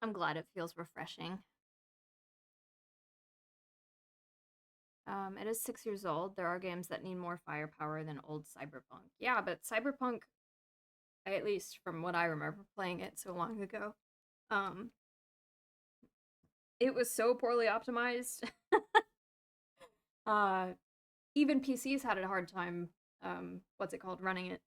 I'm glad it feels refreshing. It is 6 years old. There are games that need more firepower than old Cyberpunk. Yeah, but Cyberpunk, at least from what I remember playing it so long ago, um, it was so poorly optimized. uh, even PCs had a hard time. What's it called? Running it.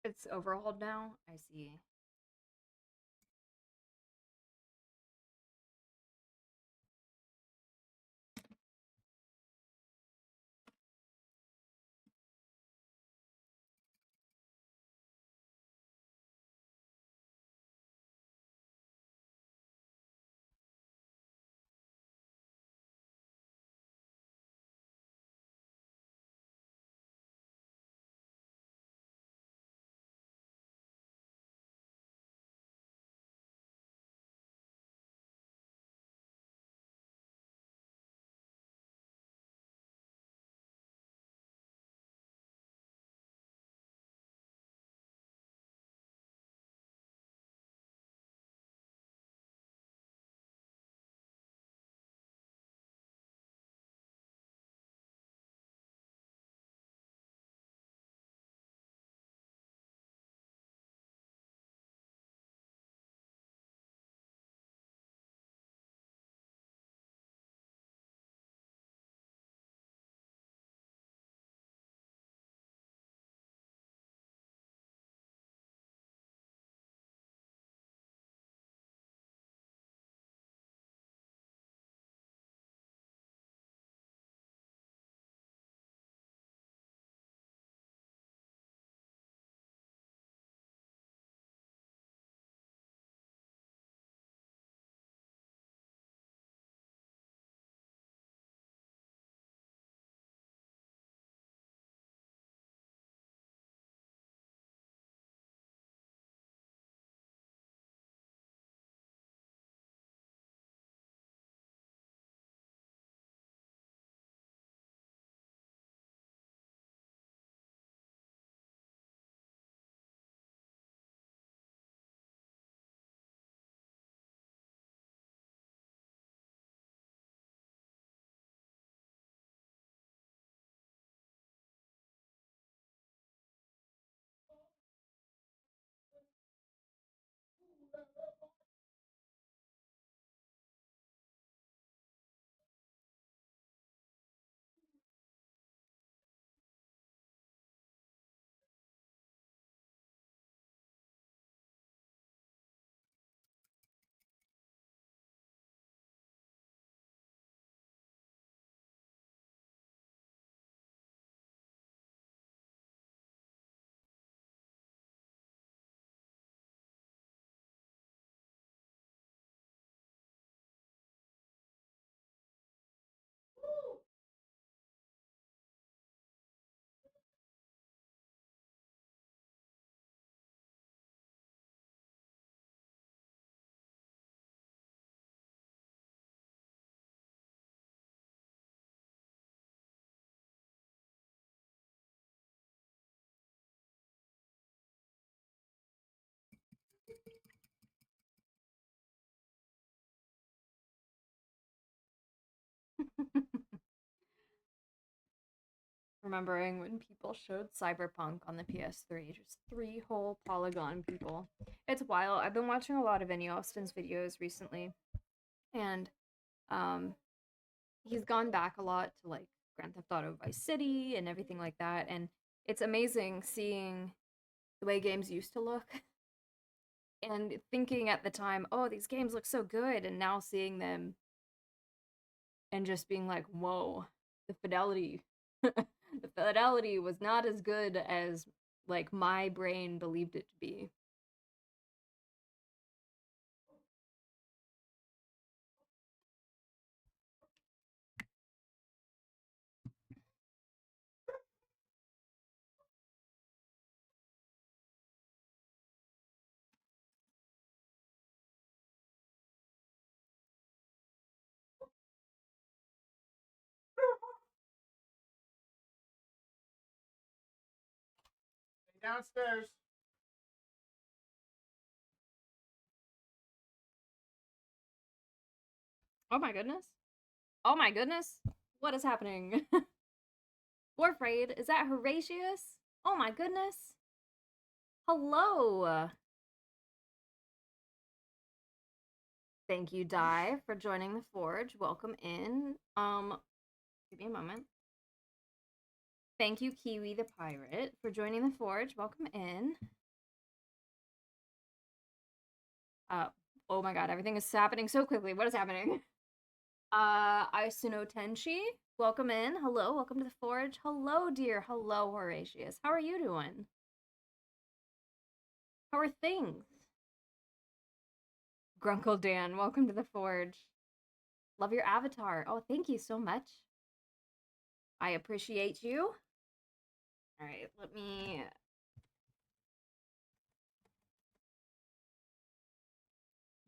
It's overhauled now. I see. Remembering when people showed Cyberpunk on the PS3, just 3 whole polygon people. It's wild. I've been watching a lot of Vinny Austin's videos recently, and um, he's gone back a lot to like Grand Theft Auto Vice City and everything like that, and it's amazing seeing the way games used to look and thinking at the time, oh, these games look so good, and now seeing them and just being like, whoa, the fidelity. The fidelity was not as good as like my brain believed it to be. Stay downstairs. Oh my goodness. Oh my goodness. What is happening? Warfraid, is that Horatius? Oh my goodness. Hello. Thank you, Di, for joining the Forge. Welcome in. Give me a moment. Thank you, Kiwi the Pirate, for joining the Forge. Welcome in. Oh my god, everything is happening so quickly. What is happening? Isuno Tenshi, welcome in. Hello, welcome to the Forge. Hello, dear. Hello, Horatius. How are you doing? How are things? Grunkle Dan, welcome to the Forge. Love your avatar. Oh, thank you so much. I appreciate you. Alright, let me...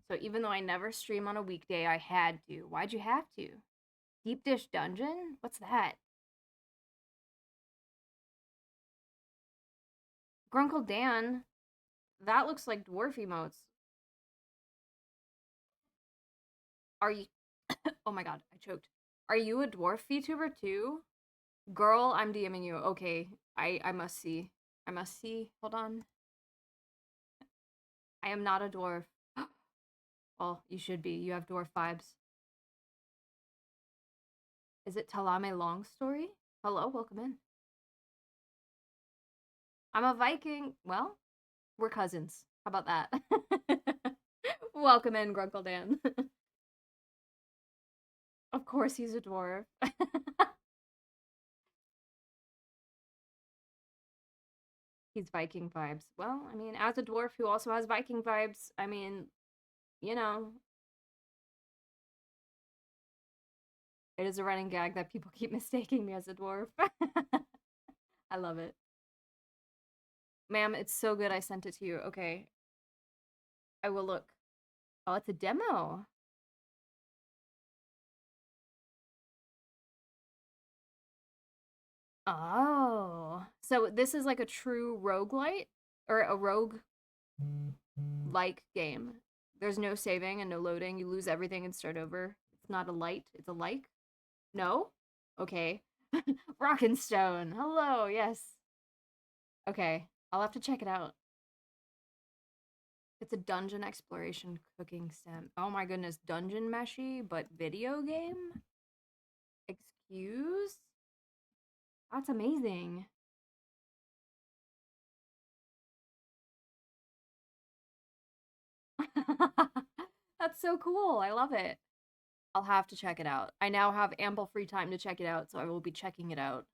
So even though I never stream on a weekday, I had to. Why'd you have to? Deep Dish Dungeon? What's that? Grunkle Dan, that looks like dwarf emotes. Are you... Oh my god, I choked. Are you a dwarf VTuber too? Girl, I'm DMing you. Okay, I must see. I must see. Hold on. I am not a dwarf. Well, you should be. You have dwarf vibes. Is it Talame Long Story? Hello, welcome in. I'm a Viking. Well, we're cousins. How about that? Welcome in, Grunkle Dan. Of course he's a dwarf. He's Viking vibes. Well, I mean, as a dwarf who also has Viking vibes, I mean, you know, it is a running gag that people keep mistaking me as a dwarf. I love it. Ma'am, it's so good I sent it to you. Okay. I will look. Oh, it's a demo. Oh. So this is like a true roguelite? Or a rogue-like game. There's no saving and no loading. You lose everything and start over. It's not a light, it's a like? No? Okay. Rockenstone. Hello, yes. Okay. I'll have to check it out. It's a dungeon exploration cooking sim. Oh my goodness, dungeon meshy, but video game? Excuse? That's amazing. That's so cool. I love it. I'll have to check it out. I now have ample free time to check it out, so I will be checking it out.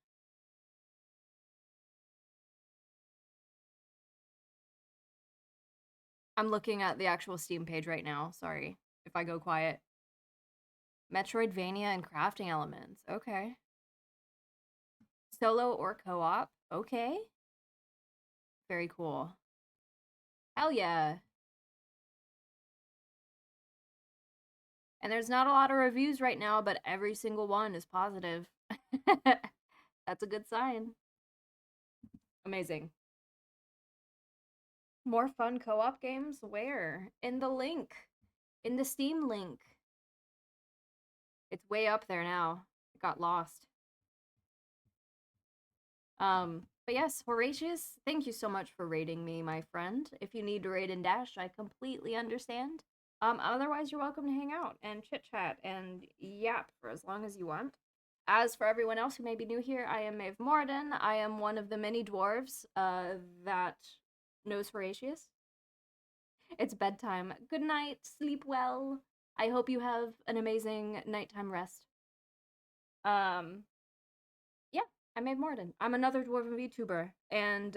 I'm looking at the actual Steam page right now. Sorry if I go quiet. Metroidvania and crafting elements. Okay. Solo or co-op. Okay. Very cool. Hell yeah. And there's not a lot of reviews right now, but every single one is positive. That's a good sign. Amazing. More fun co-op games? Where? In the link. In the Steam link. It's way up there now. It got lost. But yes, Horatius, thank you so much for raiding me, my friend. If you need to raid and dash, I completely understand. Otherwise, you're welcome to hang out and chit chat and yap for as long as you want. As for everyone else who may be new here, I am Maeve Morden. I am one of the many dwarves that knows Horatius. It's bedtime. Good night. Sleep well. I hope you have an amazing nighttime rest. Yeah, I'm Maeve Morden. I'm another dwarven VTuber, and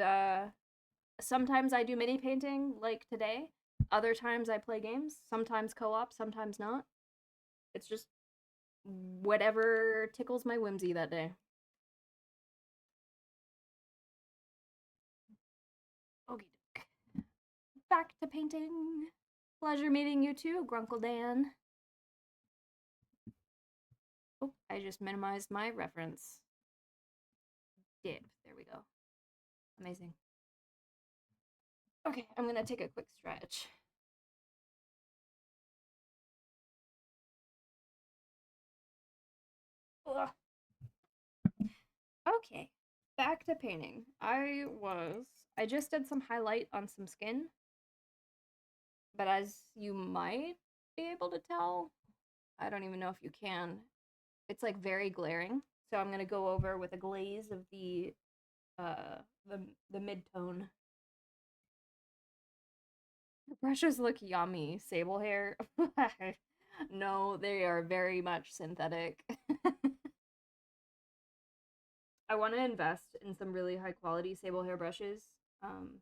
sometimes I do mini painting, like today. Other times I play games. Sometimes co-op, sometimes not. It's just whatever tickles my whimsy that day. Okie doke. Back to painting. Pleasure meeting you too, Grunkle Dan. Oh, I just minimized my reference. Dip. There we go. Amazing. Okay, I'm gonna take a quick stretch. Ugh. Okay, back to painting. I just did some highlight on some skin, but as you might be able to tell, I don't even know if you can. It's like very glaring. So I'm gonna go over with a glaze of uh the mid tone. The brushes look yummy. Sable hair. No, they are very much synthetic. I want to invest in some really high quality sable hair brushes, um,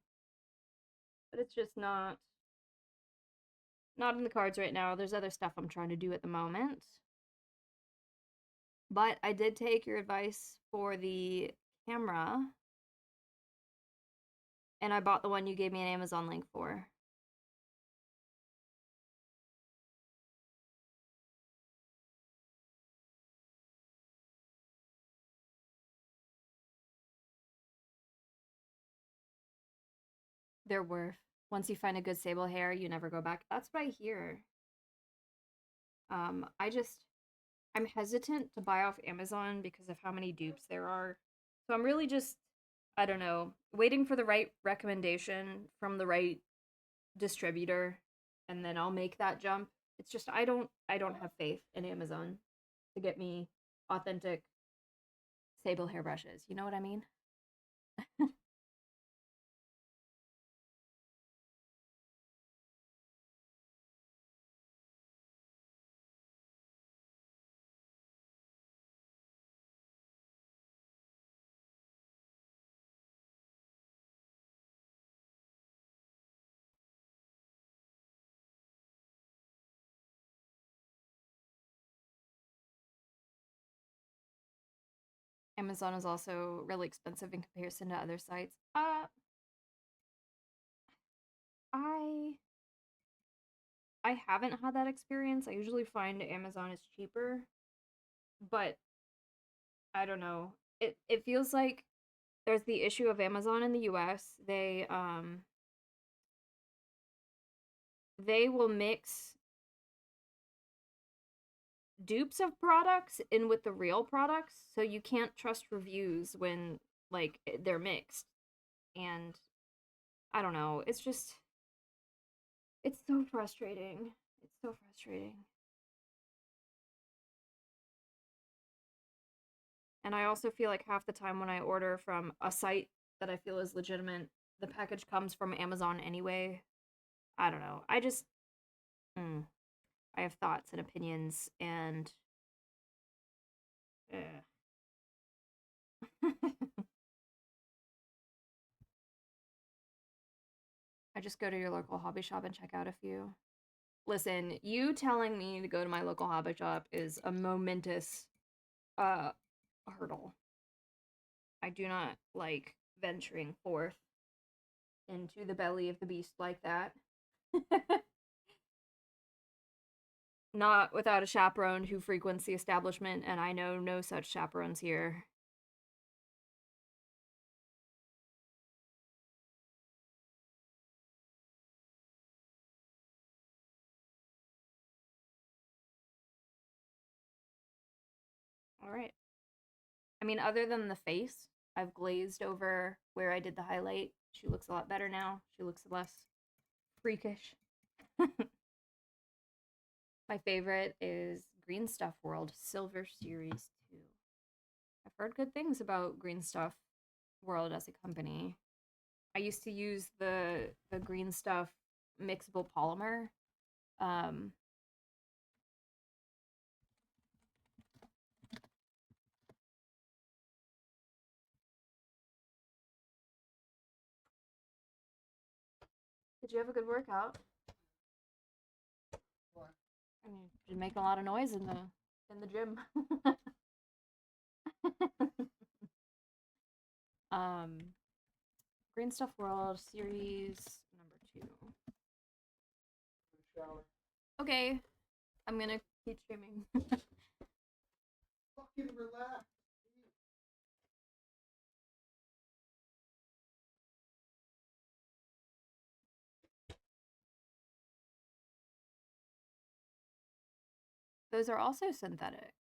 but it's just not in the cards right now. There's other stuff I'm trying to do at the moment. But I did take your advice for the camera, and I bought the one you gave me an Amazon link for. They're worth. Once you find a good sable hair, you never go back. That's what I hear. I just I'm hesitant to buy off Amazon because of how many dupes there are. So I'm really just I don't know, waiting for the right recommendation from the right distributor, and then I'll make that jump. It's just I don't have faith in Amazon to get me authentic sable hair brushes. You know what I mean? Amazon is also really expensive in comparison to other sites. I I haven't had that experience. I usually find Amazon is cheaper, but I don't know. It feels like there's the issue of Amazon in the US. They will mix dupes of products in with the real products, so you can't trust reviews when like they're mixed. And I don't know, it's so frustrating. It's so frustrating. And I also feel like half the time when I order from a site that I feel is legitimate, the package comes from Amazon anyway. I don't know. Mm, I have thoughts and opinions, and eh. I just go to your local hobby shop and check out a few. Listen, you telling me to go to my local hobby shop is a momentous uh hurdle. I do not like venturing forth into the belly of the beast like that. Not without a chaperone who frequents the establishment, and I know no such chaperones here. All right. I mean, other than the face, I've glazed over where I did the highlight. She looks a lot better now. She looks less freakish. My favorite is Green Stuff World Silver Series 2. I've heard good things about Green Stuff World as a company. I used to use the Green Stuff mixable polymer. Um, did you have a good workout? What? I mean, you make a lot of noise in the gym. um, Green Stuff World Series number 2. Shower. Okay, I'm gonna keep streaming. Fucking relax. Those are also synthetic.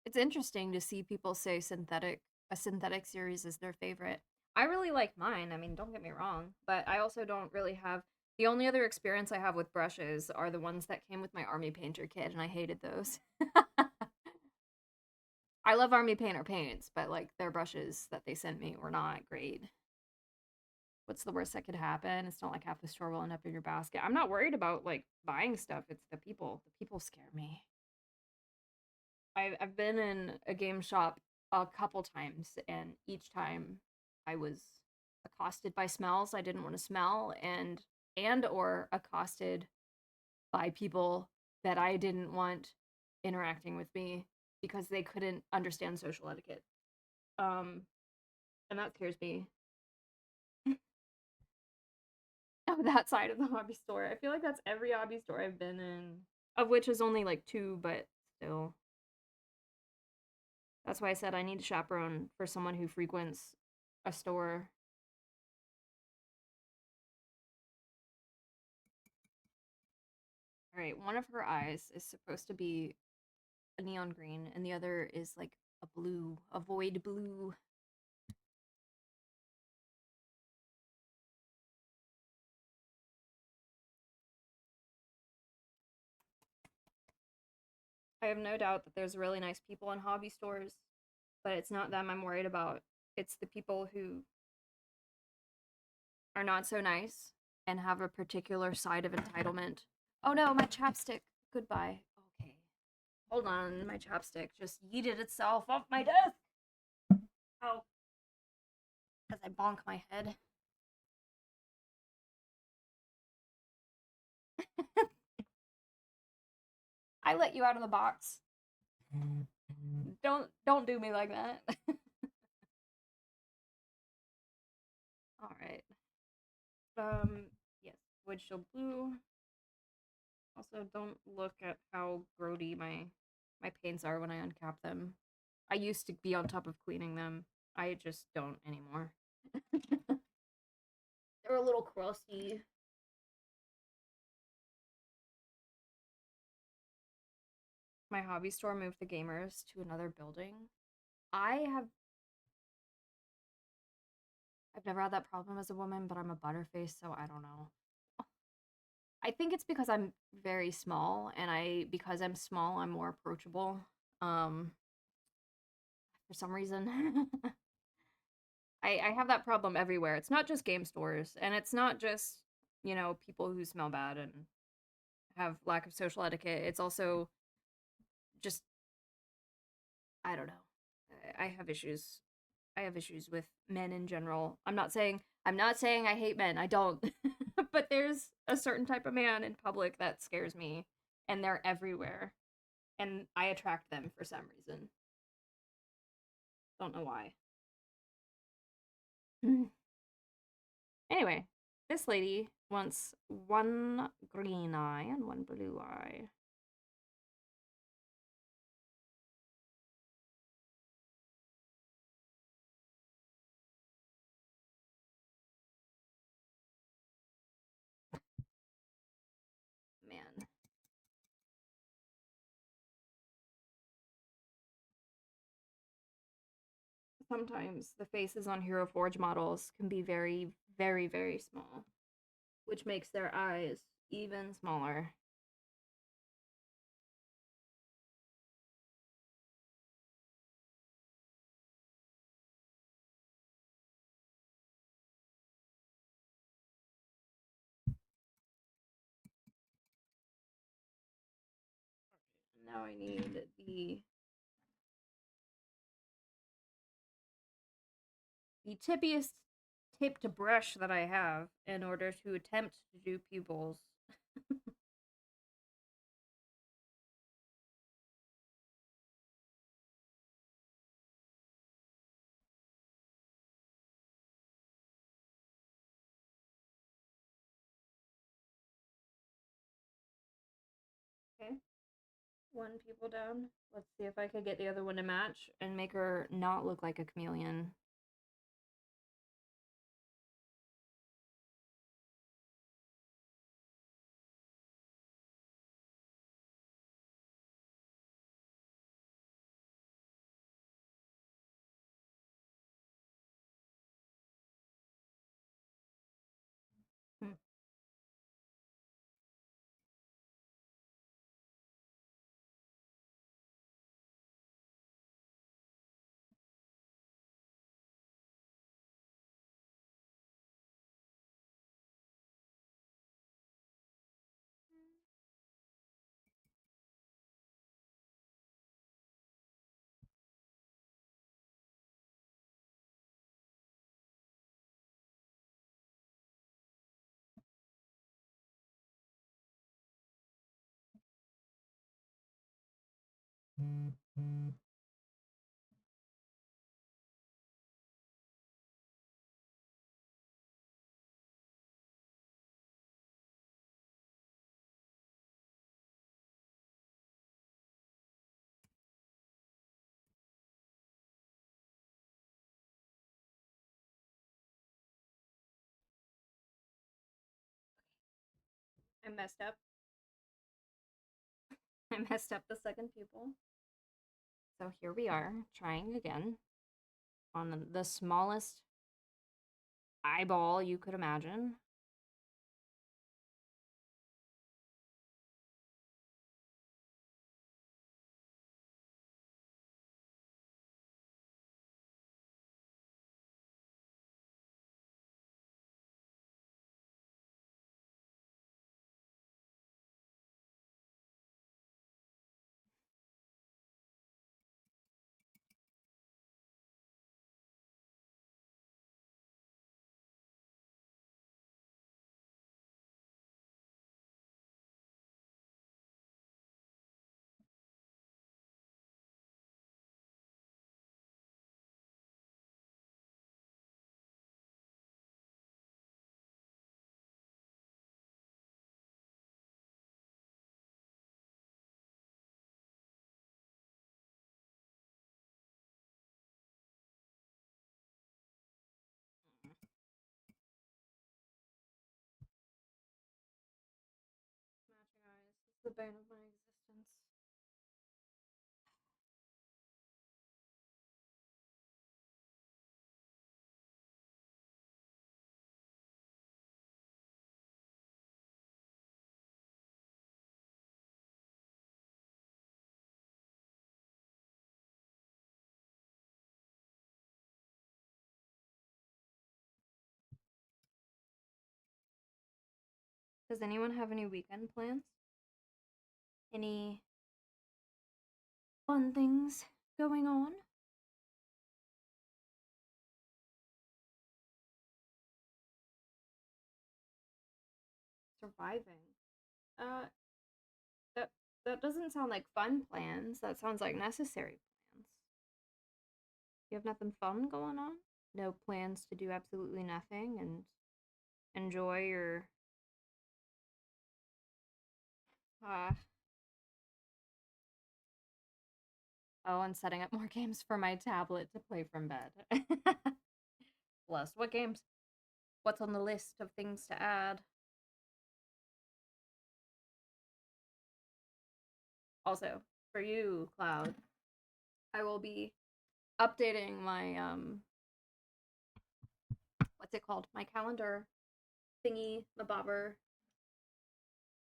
It's interesting to see people say a synthetic series is their favorite. I really like mine. I mean, don't get me wrong, but I also don't really have the only other experience I have with brushes are the ones that came with my Army Painter kit, and I hated those. I love Army Painter paints, but like their brushes that they sent me were not great. What's the worst that could happen? It's not like half the store will end up in your basket. I'm not worried about like buying stuff. It's the people. The people scare me. I've been in a game shop a couple times, and each time I was accosted by smells I didn't want to smell, and or accosted by people that I didn't want interacting with me because they couldn't understand social etiquette. Um, and that scares me. Oh, that side of the hobby store. I feel like that's every hobby store I've been in, of which is only like 2, but still. That's why I said I need a chaperone for someone who frequents a store. All right, one of her eyes is supposed to be a neon green, and the other is like a blue, a void blue. I have no doubt that there's really nice people in hobby stores, but it's not them I'm worried about. It's the people who are not so nice and have a particular side of entitlement. Oh no, my chapstick. Goodbye. Okay. Hold on, my chapstick just yeeted itself off my desk. Oh. As I bonk my head. I let you out of the box. Don't do me like that. All right. Yes, wood shield blue. Also, don't look at how grody my paints are when I uncap them. I used to be on top of cleaning them. I just don't anymore. They're a little crusty. My hobby store moved the gamers to another building. I have I've never had that problem as a woman, but I'm a butterface, so I don't know. I think it's because I'm very small, and because I'm small, I'm more approachable. Um, for some reason. I have that problem everywhere. It's not just game stores, and it's not just, people who smell bad and have lack of social etiquette. It's also just, I don't know. I have issues. I have issues with men in general. I'm not saying I hate men. I don't. But there's a certain type of man in public that scares me, and they're everywhere, and I attract them for some reason. Don't know why. Anyway, this lady wants one green eye and one blue eye. Man. sometimes the faces on Hero Forge models can be very, very, very small, which makes their eyes even smaller. Now I need the tippiest tipped brush that I have in order to attempt to do pupils. Okay, one pupil down. Let's see if I could get the other one to match and make her not look like a chameleon. Hmm. I messed up. I messed up the second pupil. So here we are, trying again on the smallest eyeball you could imagine. Matching eyes is the bane of my existence. Does anyone have any weekend plans? Any fun things going on? Surviving. Uh, that that doesn't sound like fun plans. That sounds like necessary plans. You have nothing fun going on? No plans to do absolutely nothing and enjoy your uh oh, and setting up more games for my tablet to play from bed. Bless. What games? What's on the list of things to add? Also, for you, Cloud, I will be updating my what's it called? My calendar thingy, the bobber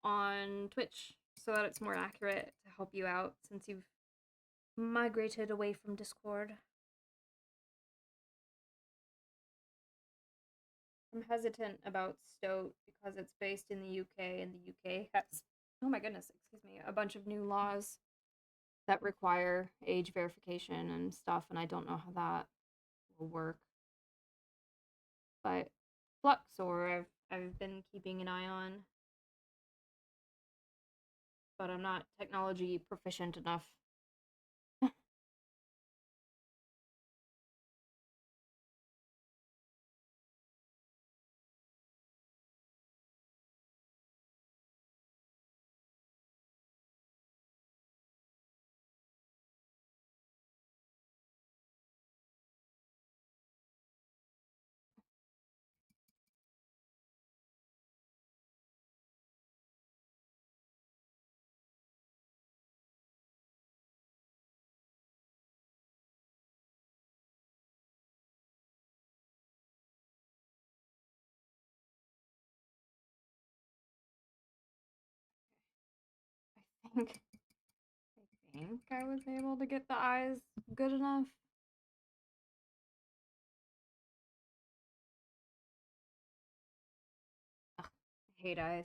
on Twitch so that it's more accurate to help you out since you've migrated away from Discord. I'm hesitant about Stoat because it's based in the UK and the UK has, oh my goodness, excuse me, a bunch of new laws that require age verification and stuff, and I don't know how that will work. But Fluxor, I've been keeping an eye on, but I'm not technology proficient enough. I think I was able to get the eyes good enough. Ugh, I hate eyes.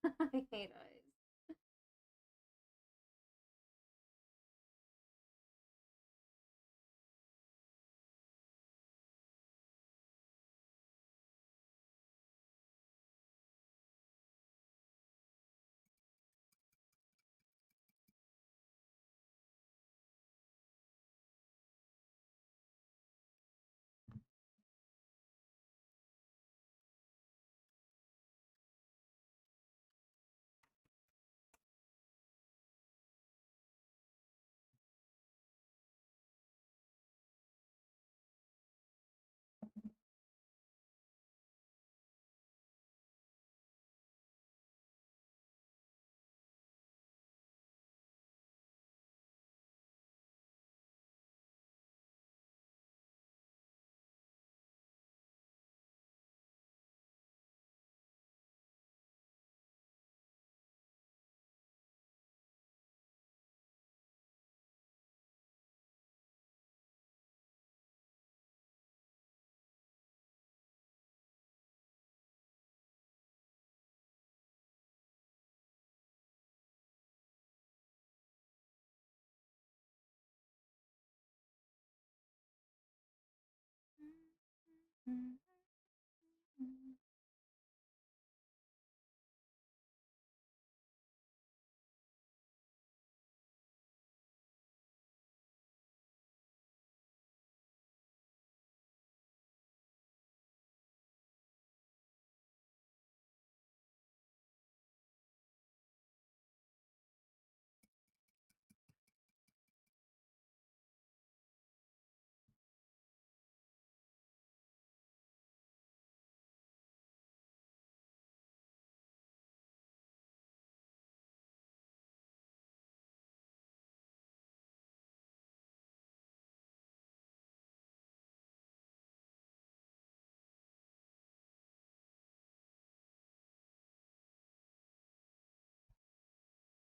I hate eyes.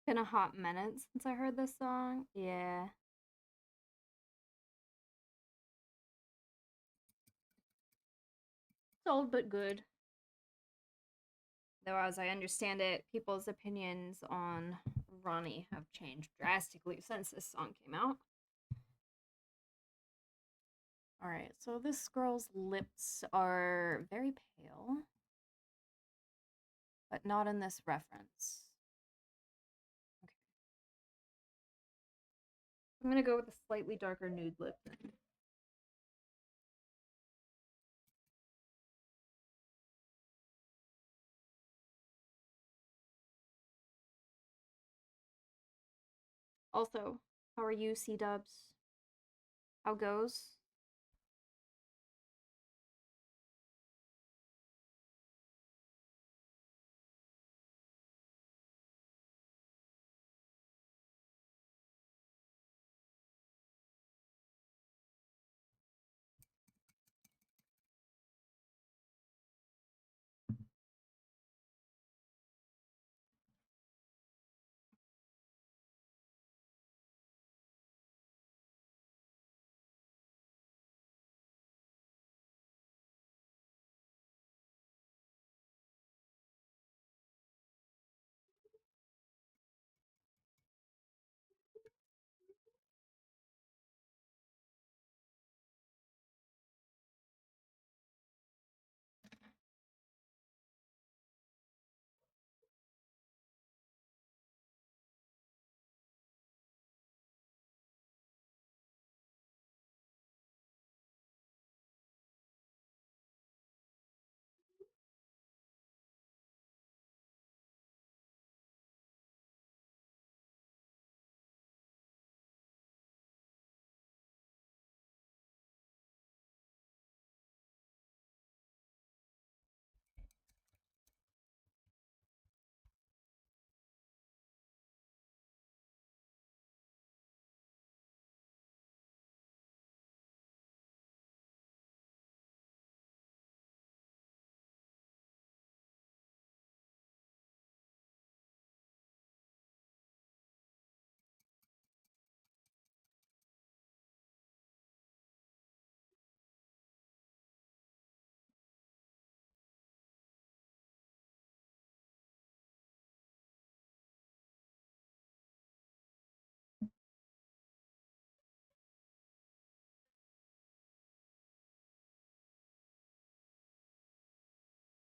Been a hot minute since I heard this song. Yeah. It's old but good. Though, as I understand it, people's opinions on Ronnie have changed drastically since this song came out. Alright, so this girl's lips are very pale, but not in this reference. Okay. I'm gonna go with a slightly darker nude lip then. Also, how are you, C-dubs? How goes?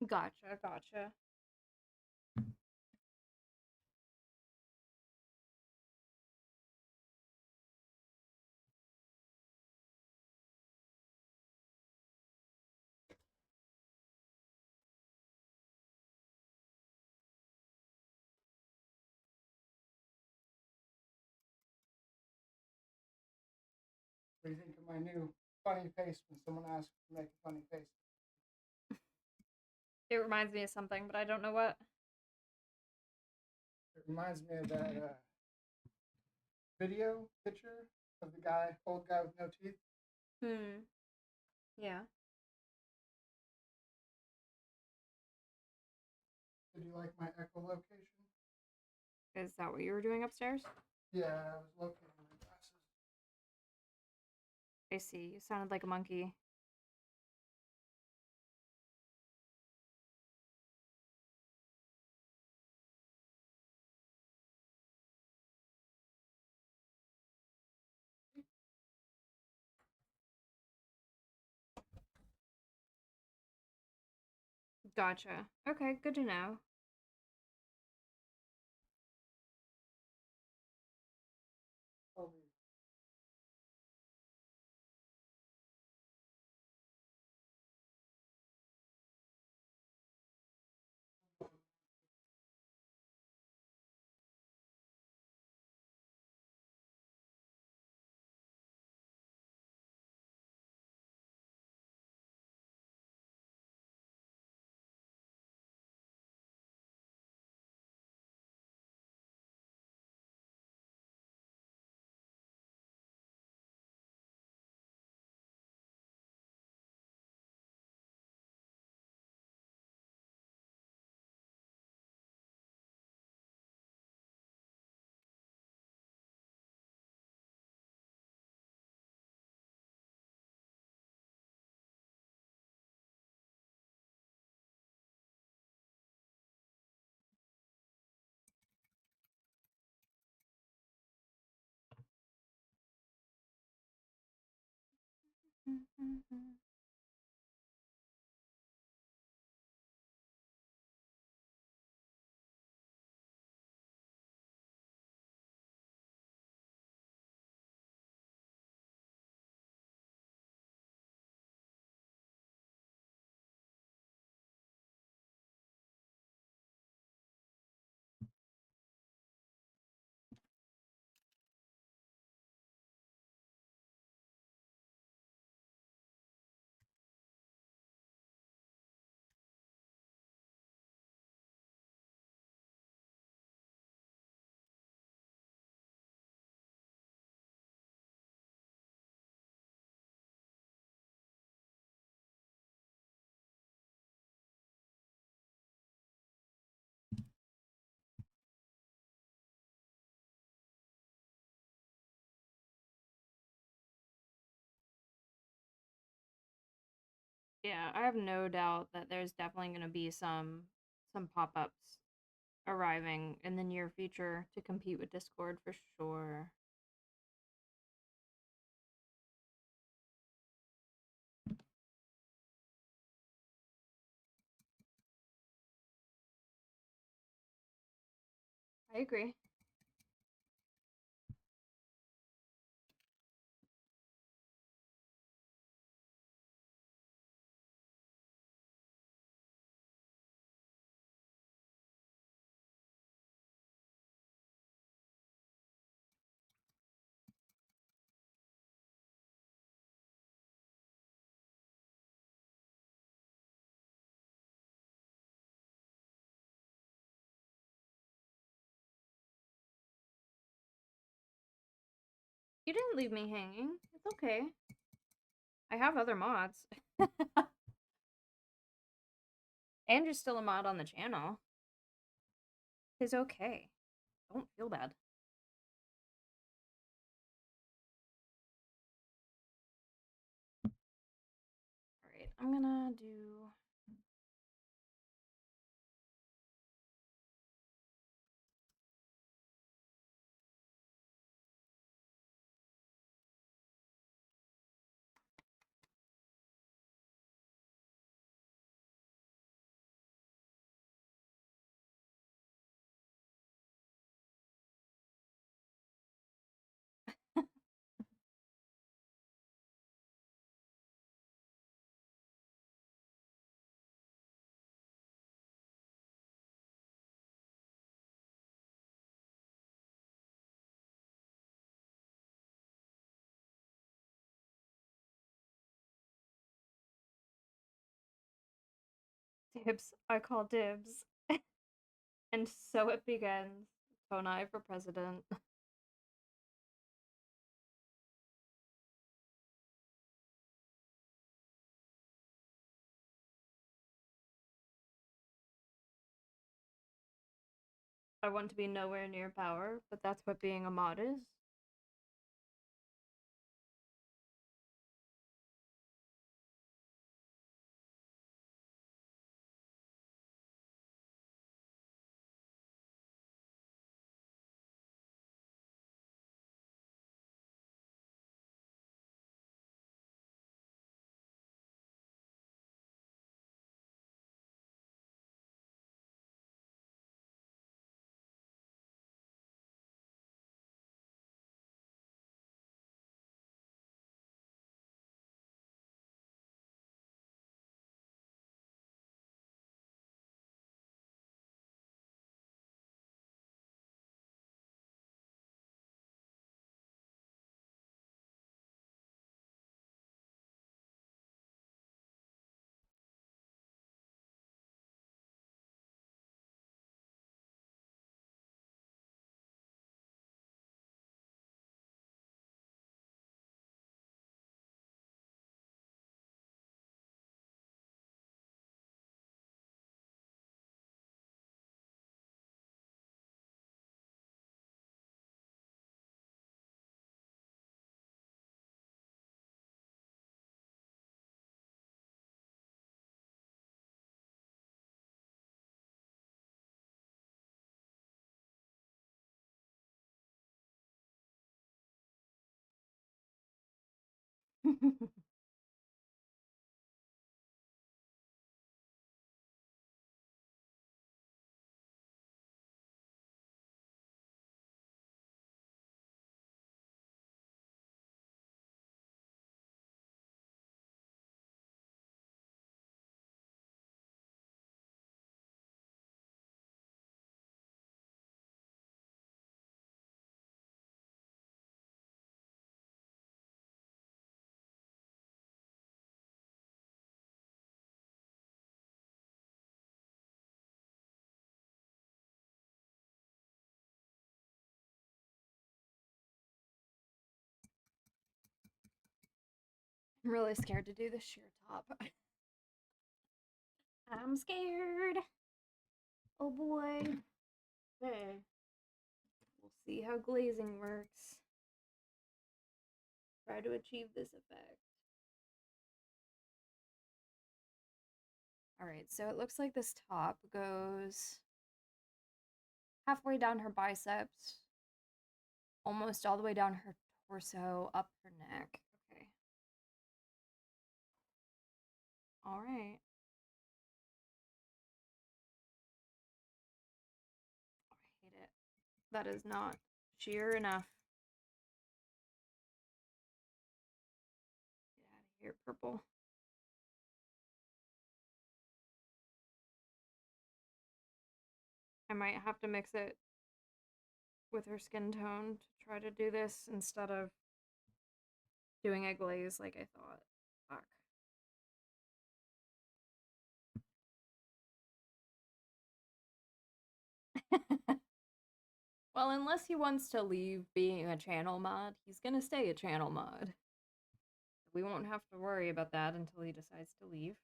Gotcha, gotcha. What do you think of my new funny face when someone asks to make a funny face? It reminds me of something, but I don't know what. It reminds me of that video picture of the guy, old guy with no teeth. Hmm. Yeah. Did you like my echolocation? Is that what you were doing upstairs? Yeah, I was locating my glasses. I see. You sounded like a monkey. Gotcha. Okay, good to know. Oh, Yeah, I have no doubt that there's definitely going to be some pop-ups arriving in the near future to compete with Discord for sure. I agree. You didn't leave me hanging. It's okay. I have other mods. And you're still a mod on the channel. It's okay. Don't feel bad. Alright, I'm gonna do Dibs. I call dibs. And so it begins. Tonai for president. I want to be nowhere near power, but that's what being a mod is. I'm really scared to do the sheer top. I'm scared. Oh boy. Okay. We'll see how glazing works. Try to achieve this effect. Alright, so it looks like this top goes halfway down her biceps, almost all the way down her torso, up her neck. Okay. Alright. I hate it. That is not sheer enough. Get out of here, purple. I might have to mix it with her skin tone to try to do this instead of doing a glaze like I thought. Fuck. Well, unless he wants to leave being a channel mod, he's gonna stay a channel mod. We won't have to worry about that until he decides to leave.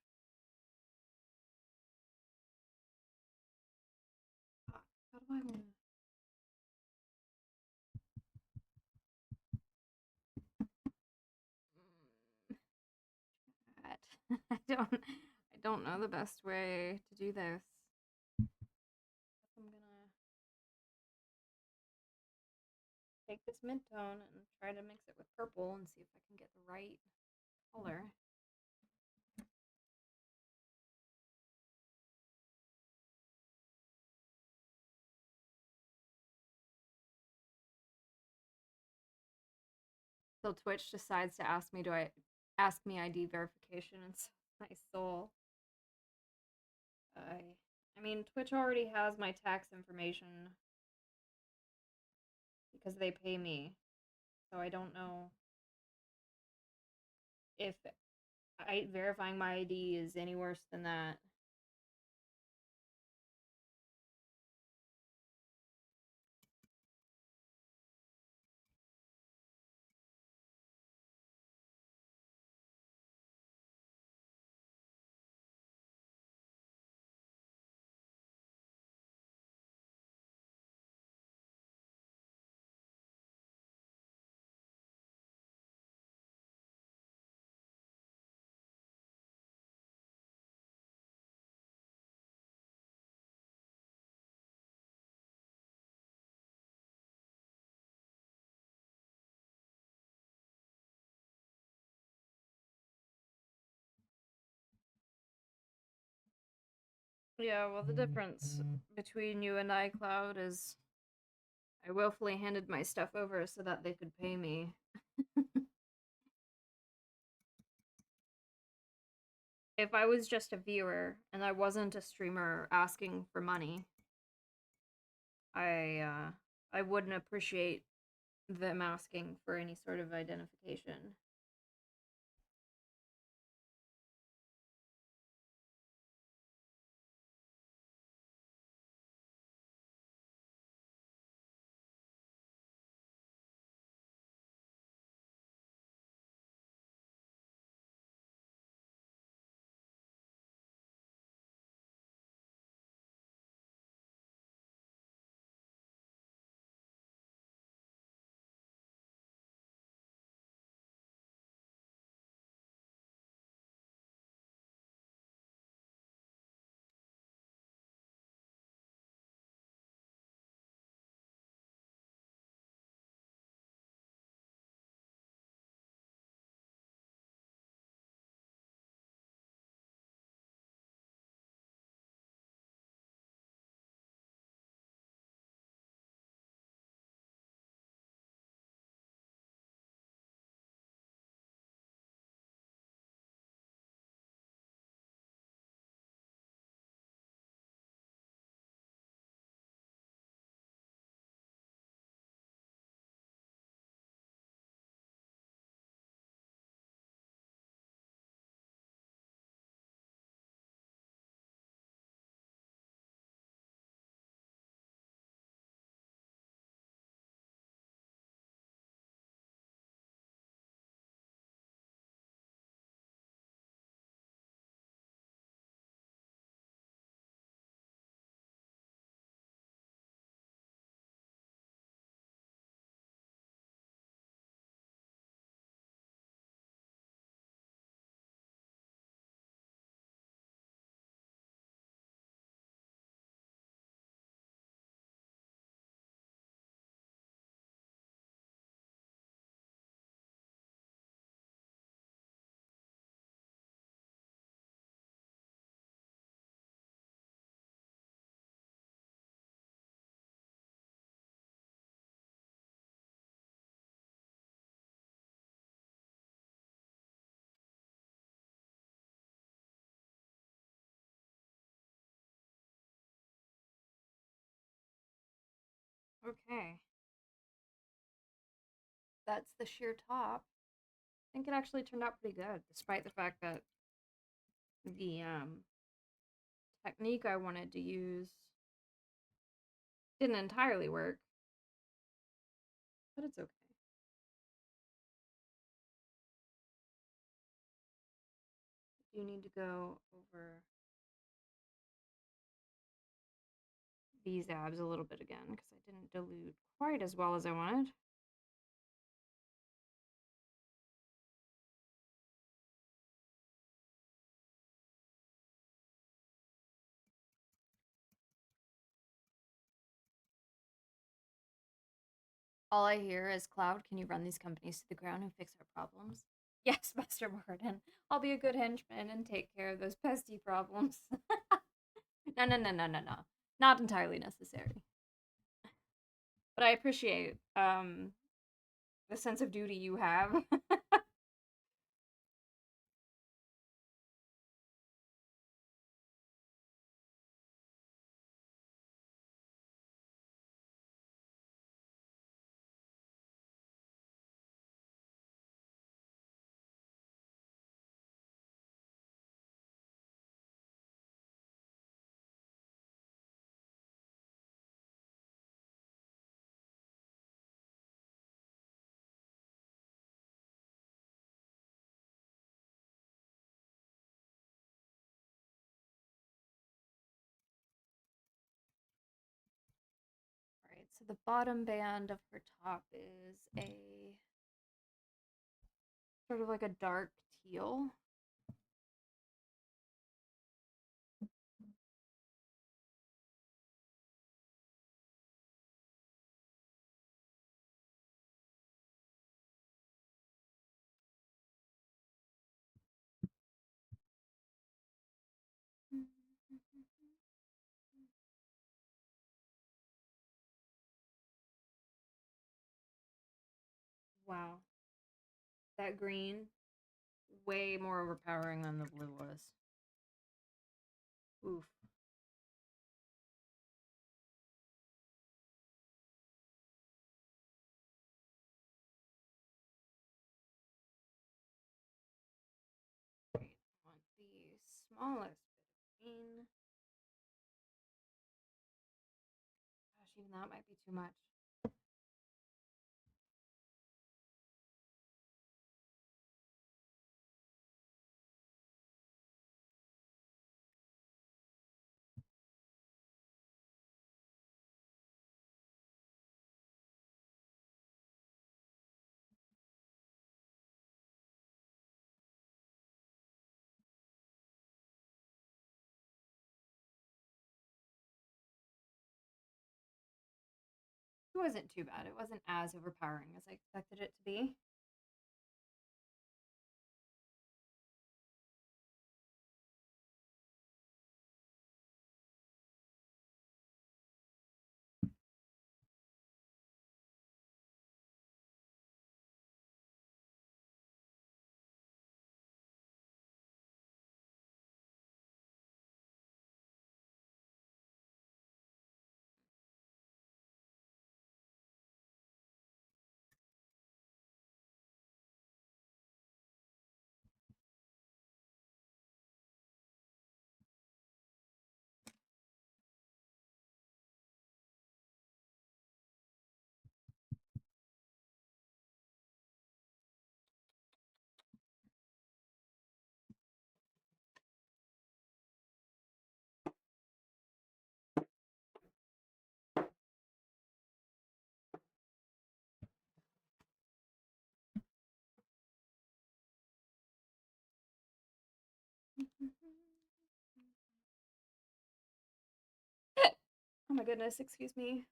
How do I want to... I don't know the best way to do this. I'm gonna take this mid tone and try to mix it with purple and see if I can get the right color. So Twitch decides to ask me ID verification and my soul. I mean, Twitch already has my tax information because they pay me. So I don't know if verifying my ID is any worse than that. Yeah, well, the difference between you and iCloud is I willfully handed my stuff over so that they could pay me. If I was just a viewer and I wasn't a streamer asking for money, I uh I wouldn't appreciate them asking for any sort of identification. Okay. That's the sheer top. I think it actually turned out pretty good, despite the fact that the technique I wanted to use didn't entirely work, but it's okay. You need to go over these abs a little bit again because I didn't dilute quite as well as I wanted. All I hear is, Cloud, can you run these companies to the ground and fix our problems? Yes, Master Morgan. I'll be a good henchman and take care of those pesty problems. No, no, no, no, no, no. Not entirely necessary. But I appreciate the sense of duty you have. Alright, so the bottom band of her top is a sort of like a dark teal. Wow. That green, way more overpowering than the blue was. Oof. Right. I want the smallest bit of green. Gosh, even that might be too much. It wasn't too bad. It wasn't as overpowering as I expected it to be. Oh my goodness, excuse me.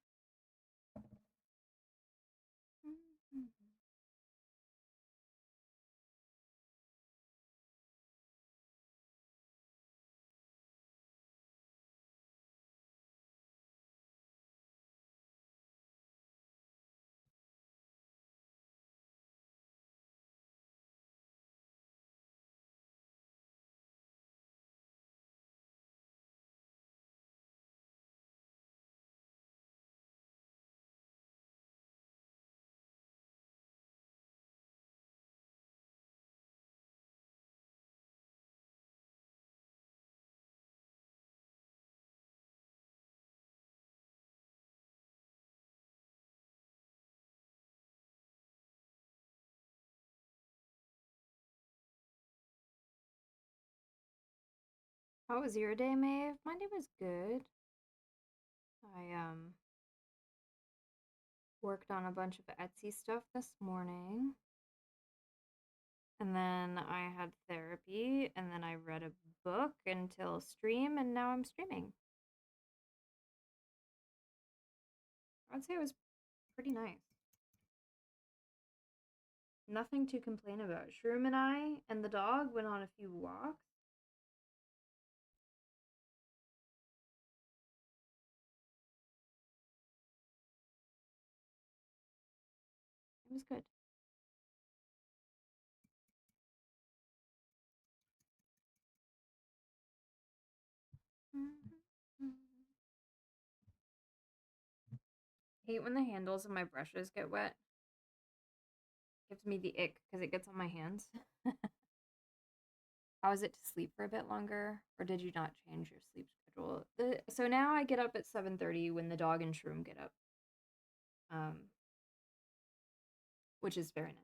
How was your day, Maeve? My day was good. I worked on a bunch of Etsy stuff this morning. And then I had therapy, and then I read a book until stream, and now I'm streaming. I'd say it was pretty nice. Nothing to complain about. Shroom and I and the dog went on a few walks. It was good. Hate when the handles of my brushes get wet. Gives me the ick because it gets on my hands. How is it to sleep for a bit longer, or did you not change your sleep schedule? So now I get up at 7:30 when the dog and Shroom get up, which is very nice.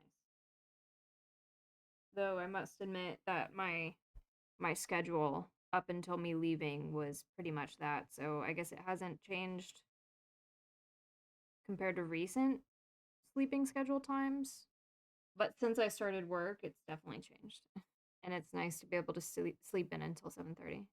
Though I must admit that my schedule up until me leaving was pretty much that. So I guess it hasn't changed compared to recent sleeping schedule times. But since I started work, it's definitely changed. And it's nice to be able to sleep in until 7:30.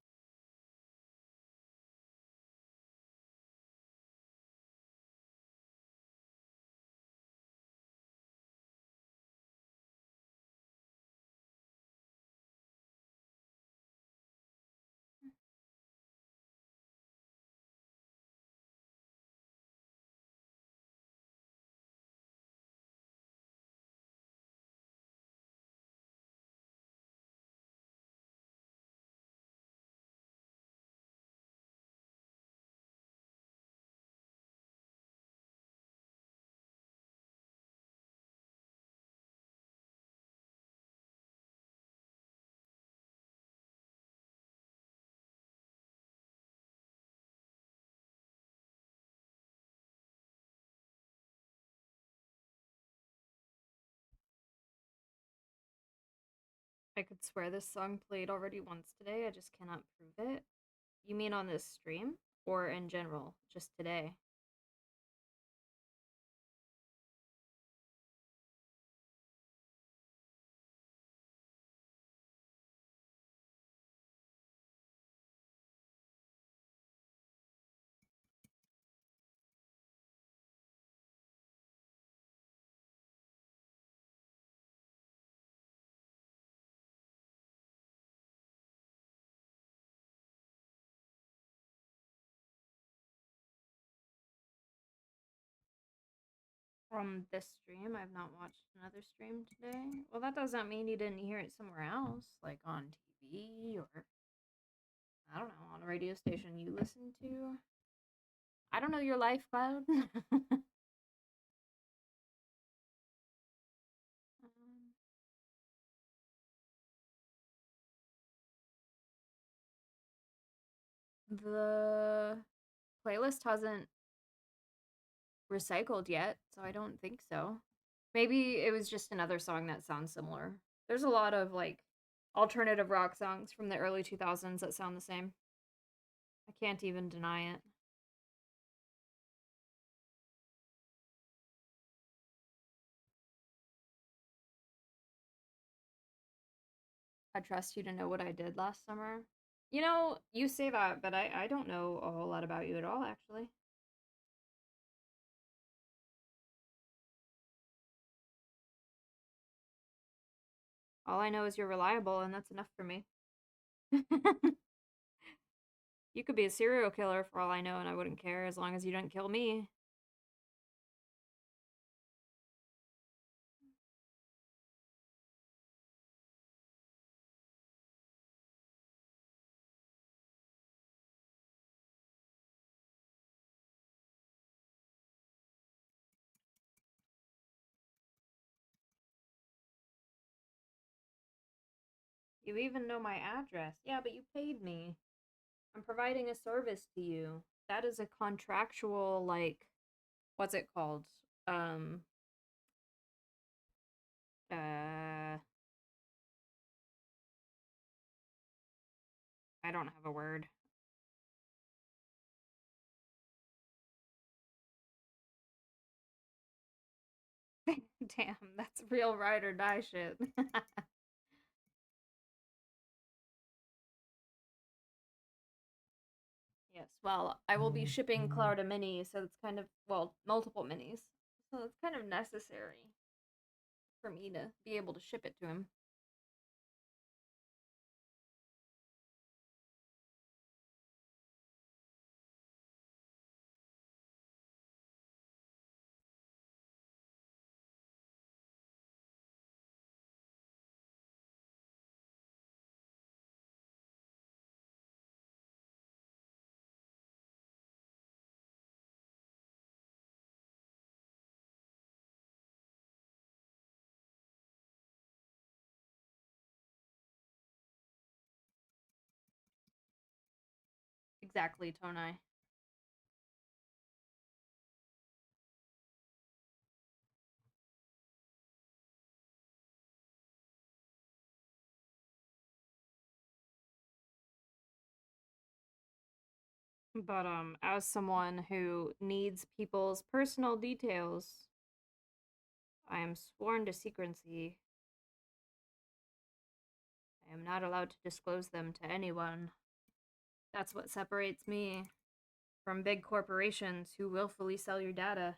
I could swear this song played already once today. I just cannot prove it. You mean on this stream? Or in general? Just today? From this stream? I've not watched another stream today. Well, that doesn't mean you didn't hear it somewhere else, like on TV or, I don't know, on a radio station you listen to. I don't know your life, Cloud. The playlist hasn't recycled yet, so I don't think so. Maybe it was just another song that sounds similar. There's a lot of like alternative rock songs from the early 2000s that sound the same. I can't even deny it. I trust you to know what I did last summer. You know, you say that, but I don't know a whole lot about you at all, actually. All I know is you're reliable, and that's enough for me. You could be a serial killer for all I know, and I wouldn't care as long as you didn't kill me. You even know my address. Yeah, but you paid me. I'm providing a service to you. That is a contractual, like, what's it called? Um, uh, I don't have a word. Damn, that's real ride or die shit. Yes, well, I will be shipping Cloud a mini, so it's kind of, well, multiple minis. So it's kind of necessary for me to be able to ship it to him. Exactly, Tonai. But as someone who needs people's personal details, I am sworn to secrecy. I am not allowed to disclose them to anyone. That's what separates me from big corporations who willfully sell your data.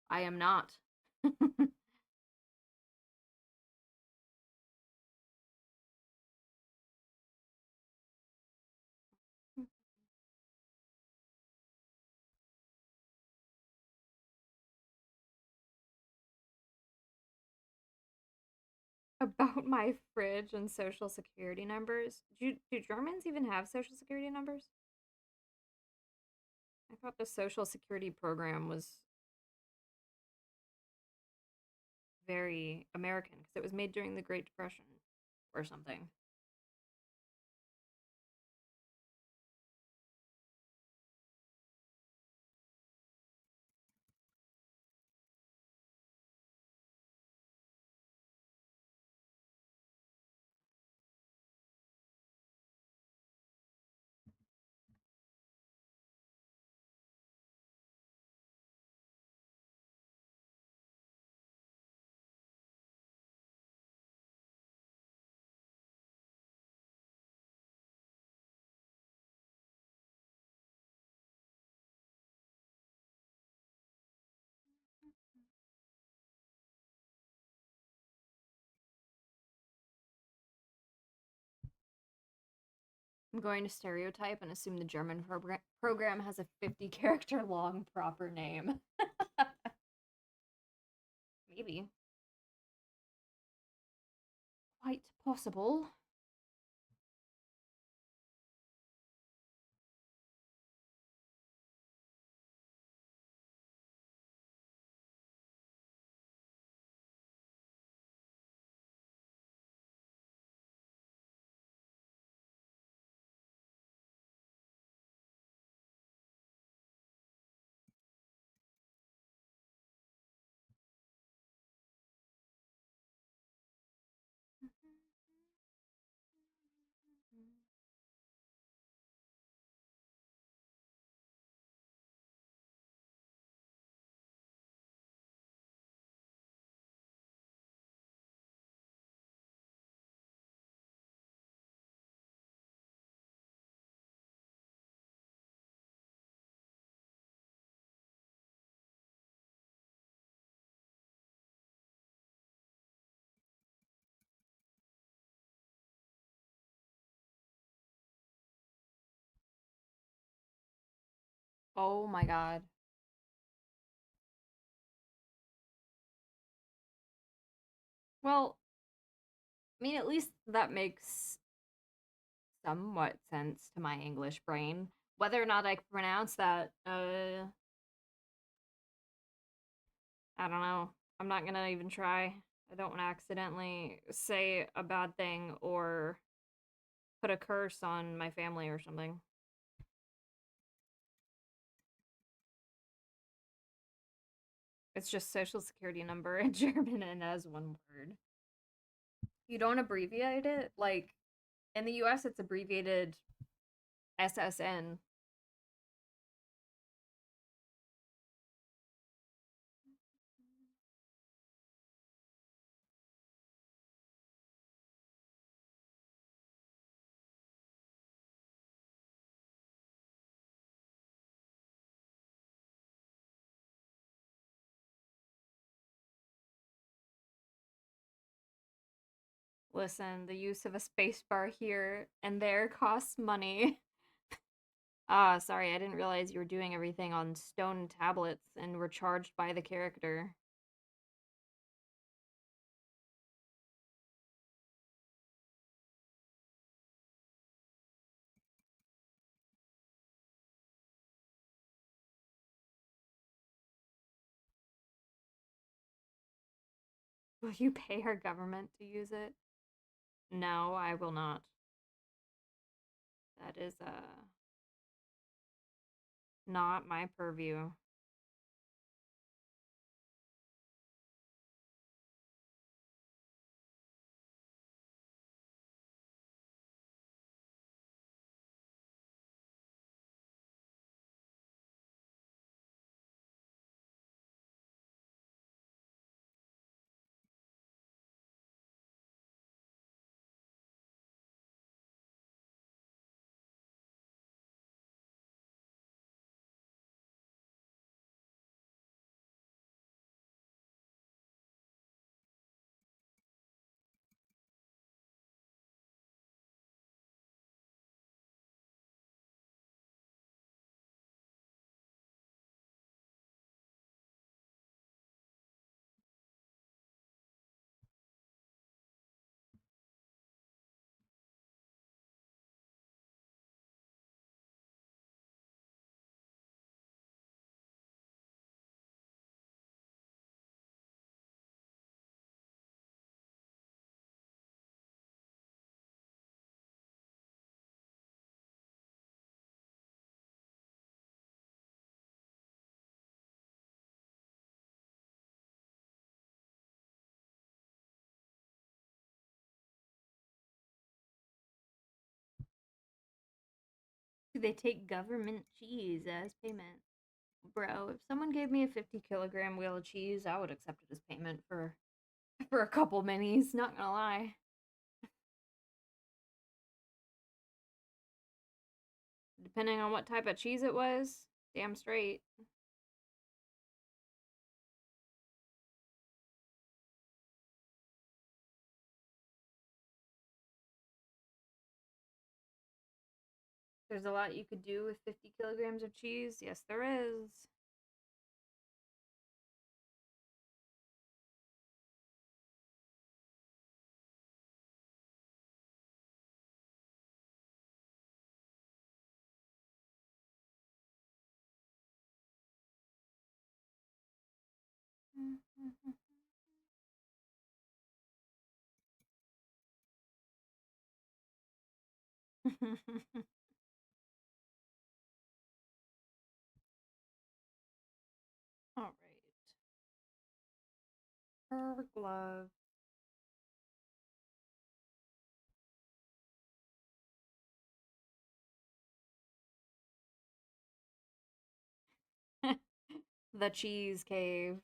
I am not. About my fridge and social security numbers. Do Germans even have social security numbers? I thought the social security program was very American because it was made during the Great Depression or something. I'm going to stereotype and assume the German program has a 50-character long proper name. Maybe. Quite possible. Oh my god. Well, I mean, at least that makes somewhat sense to my English brain. Whether or not I can pronounce that, I don't know. I'm not gonna even try. I don't want to accidentally say a bad thing or put a curse on my family or something. It's just social security number in German and as one word. You don't abbreviate it? Like, in the US, it's abbreviated SSN. Listen, the use of a spacebar here and there costs money. Ah, sorry, I didn't realize you were doing everything on stone tablets and were charged by the character. Will you pay our government to use it? No, I will not. That is not my purview. Do they take government cheese as payment? Bro, if someone gave me a 50-kilogram wheel of cheese, I would accept it as payment for a couple minis, not gonna lie. Depending on what type of cheese it was, damn straight. There's a lot you could do with 50 kilograms of cheese. Yes, there is. All right. Her glove. The cheese cave.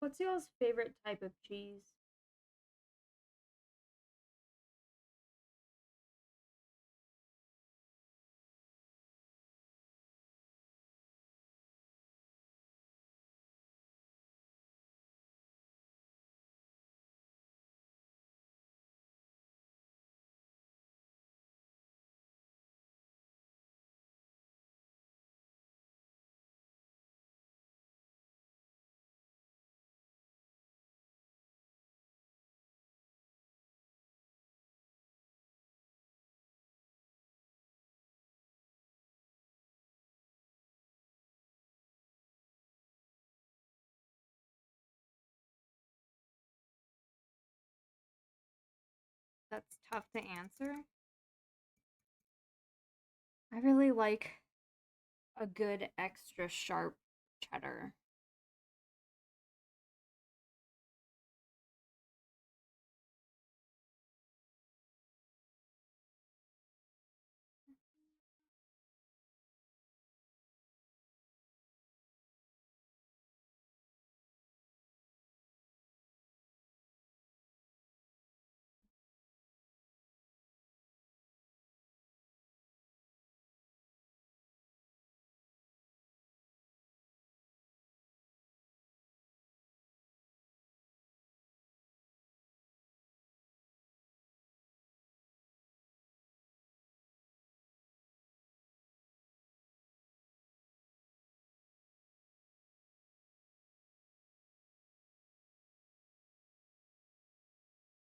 What's y'all's favorite type of cheese? That's tough to answer. I really like a good extra sharp cheddar.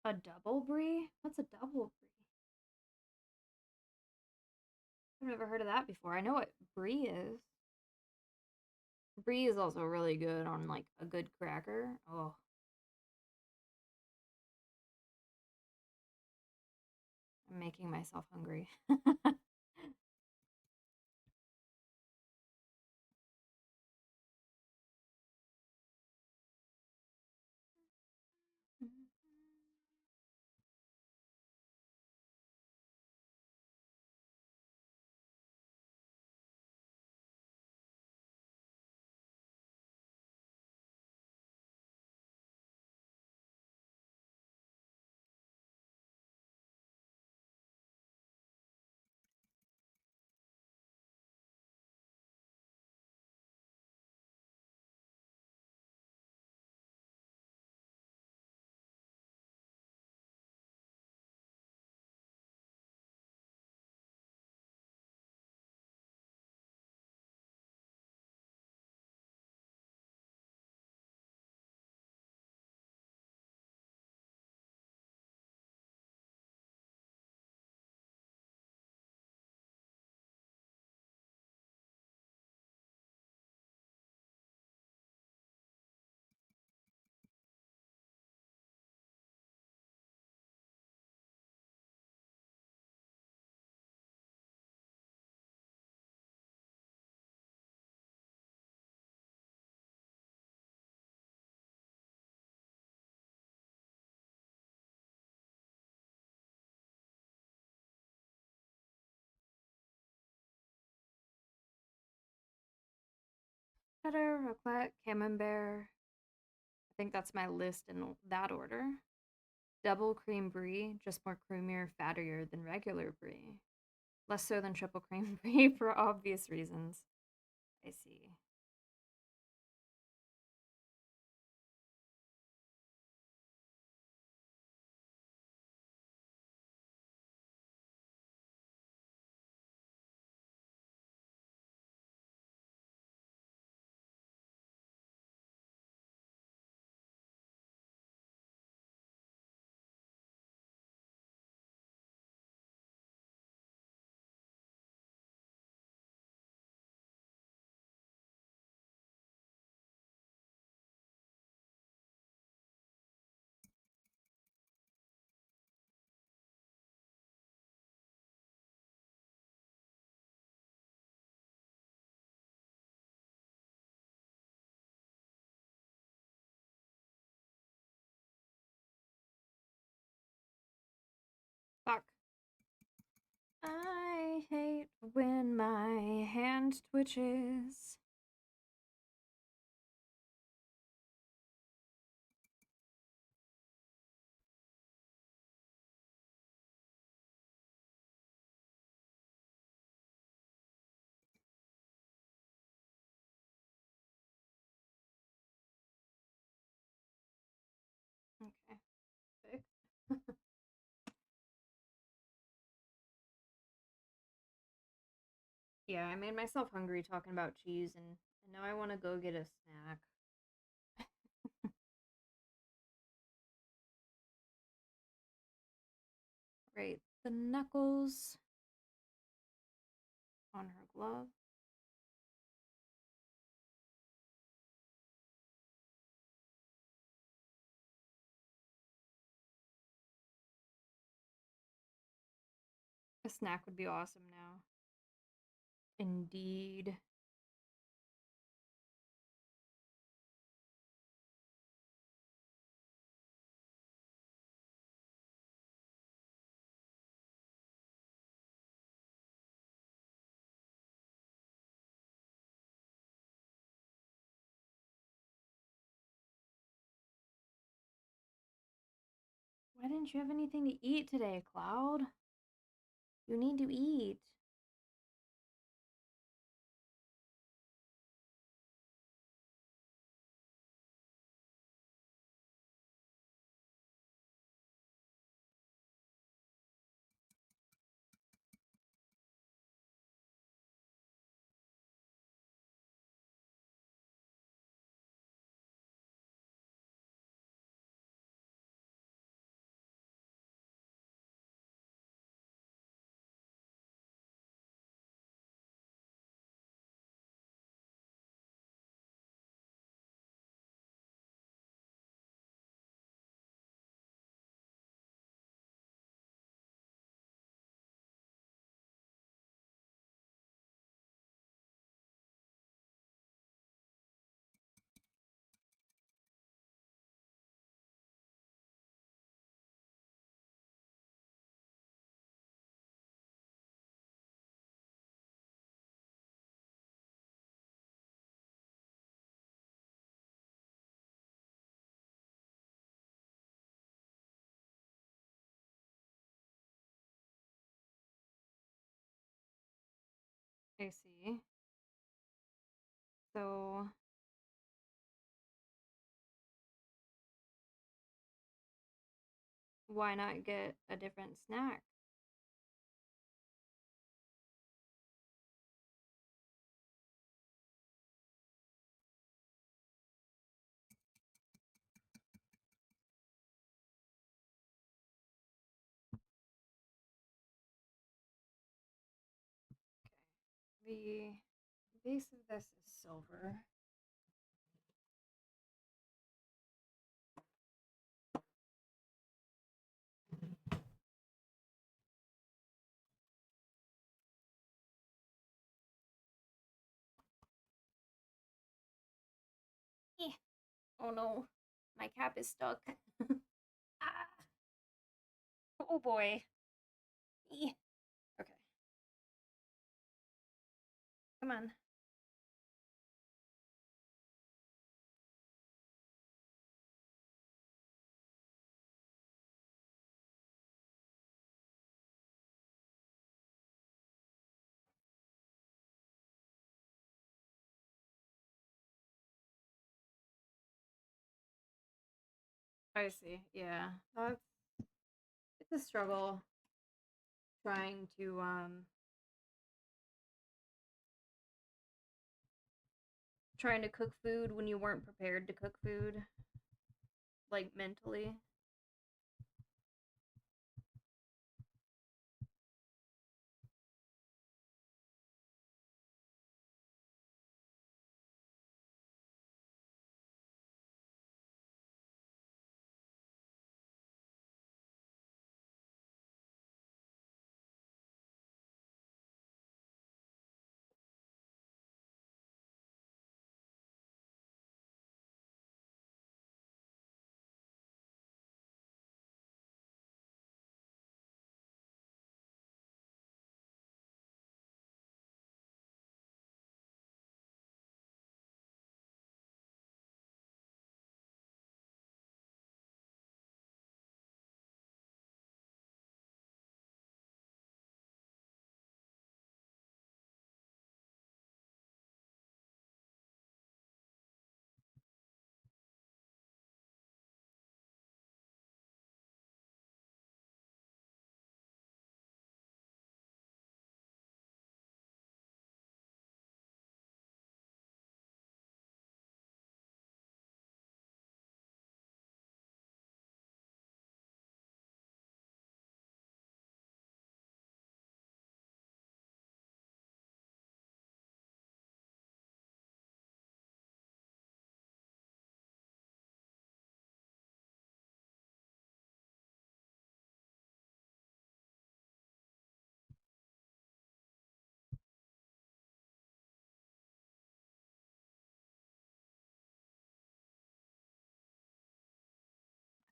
A double brie? What's a double brie? I've never heard of that before. I know what brie is. Brie is also really good on like a good cracker. Oh, I'm making myself hungry. Cheddar, raclette, camembert. I think that's my list in that order. Double cream brie, just more creamier, fattier than regular brie. Less so than triple cream brie for obvious reasons. I see. Fuck. I hate when my hand twitches. Okay, fix. Yeah, I made myself hungry talking about cheese, and now I want to go get a snack. Right, the knuckles on her glove. A snack would be awesome now. Indeed. Why didn't you have anything to eat today, Cloud? You need to eat. I see. So, why not get a different snack? The base of this is silver. Eh. Oh no, my cap is stuck. Ah. Oh boy. Eh. Okay, come on. I see. Yeah, that's it's a struggle trying to trying to cook food when you weren't prepared to cook food, like mentally.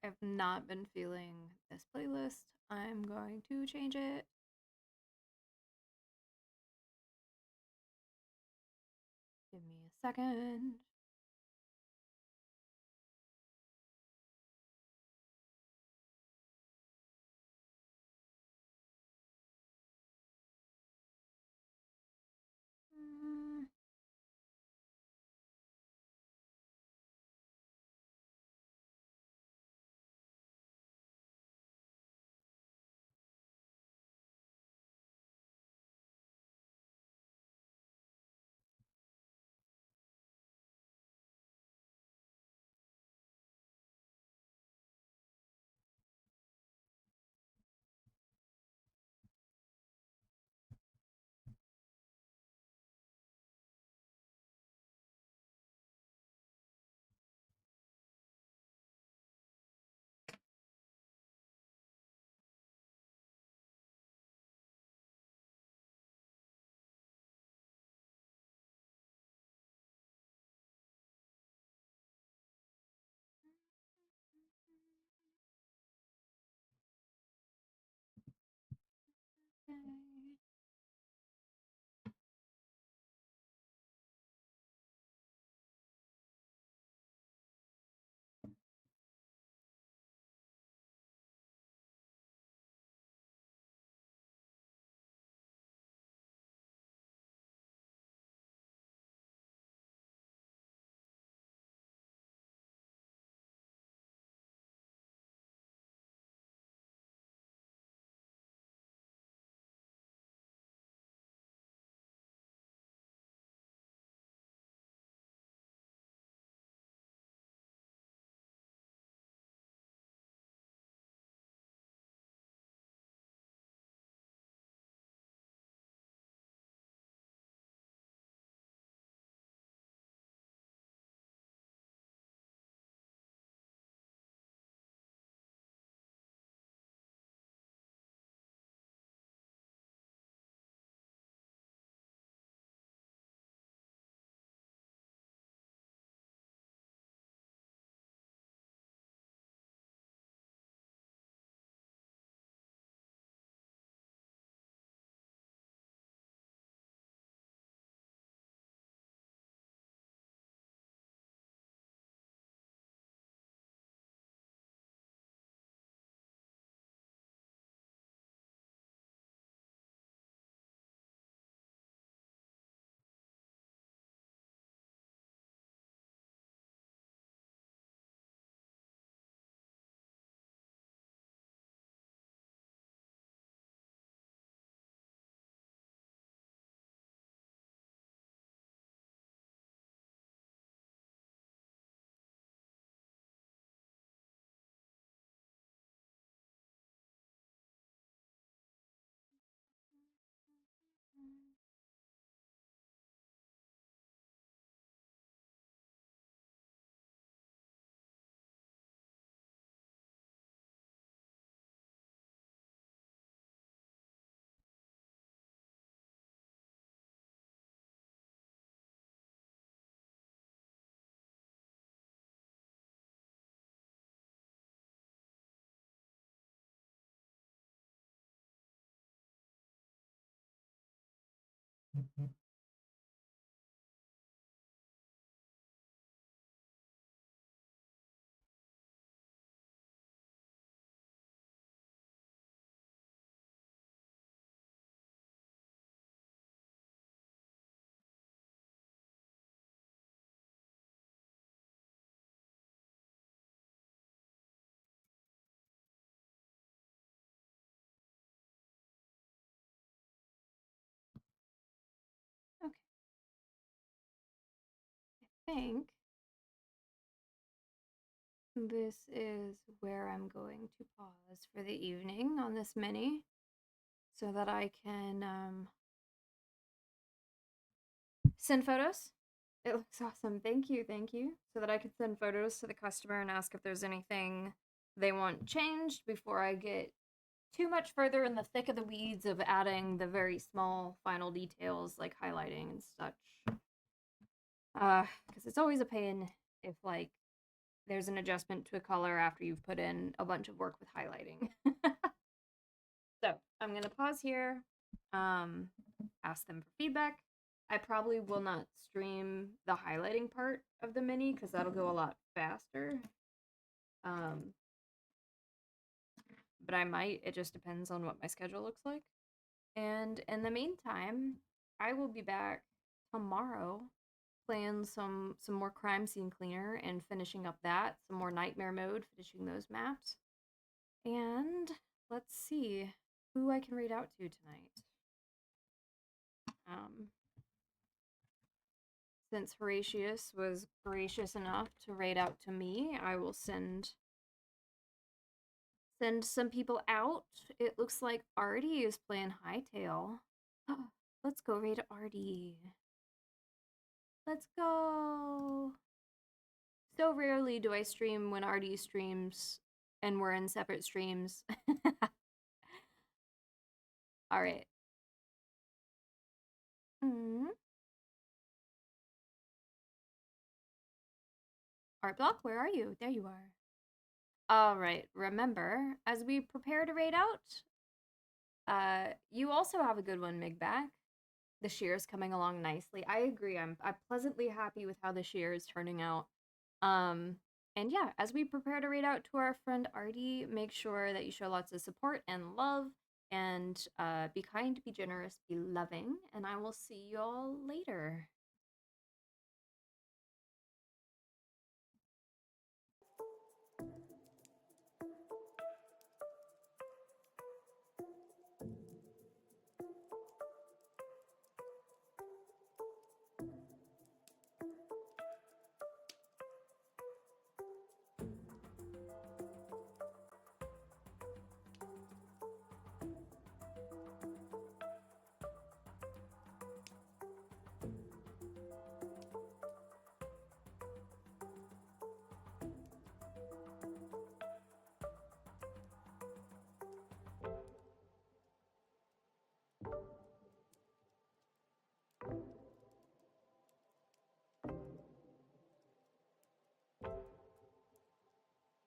I've not been feeling this playlist. I'm going to change it. Give me a second. Mm, Okay, I think this is where I'm going to pause for the evening on this mini so that I can send photos. It looks awesome. Thank you, thank you. So that I could send photos to the customer and ask if there's anything they want changed before I get too much further in the thick of the weeds of adding the very small final details like highlighting and such. Because it's always a pain if like there's an adjustment to a color after you've put in a bunch of work with highlighting. So I'm gonna pause here, ask them for feedback. I probably will not stream the highlighting part of the mini because that'll go a lot faster. Um, but I might. It just depends on what my schedule looks like. And in the meantime, I will be back tomorrow playing some more crime scene cleaner and finishing up that, some more nightmare mode, finishing those maps. And let's see who I can read out to tonight. Um, since Horatius was gracious enough to raid out to me, I will send some people out. It looks like Artie is playing Hightail. Let's go raid Artie. Let's go. So rarely do I stream when Artie streams and we're in separate streams. All right. Art Block, where are you? There you are. All right. Remember, as we prepare to raid out, you also have a good one, Migback. The shear is coming along nicely. I agree. I'm pleasantly happy with how the shear is turning out. And yeah, as we prepare to raid out to our friend Artie, make sure that you show lots of support and love, and be kind, be generous, be loving, and I will see you all later.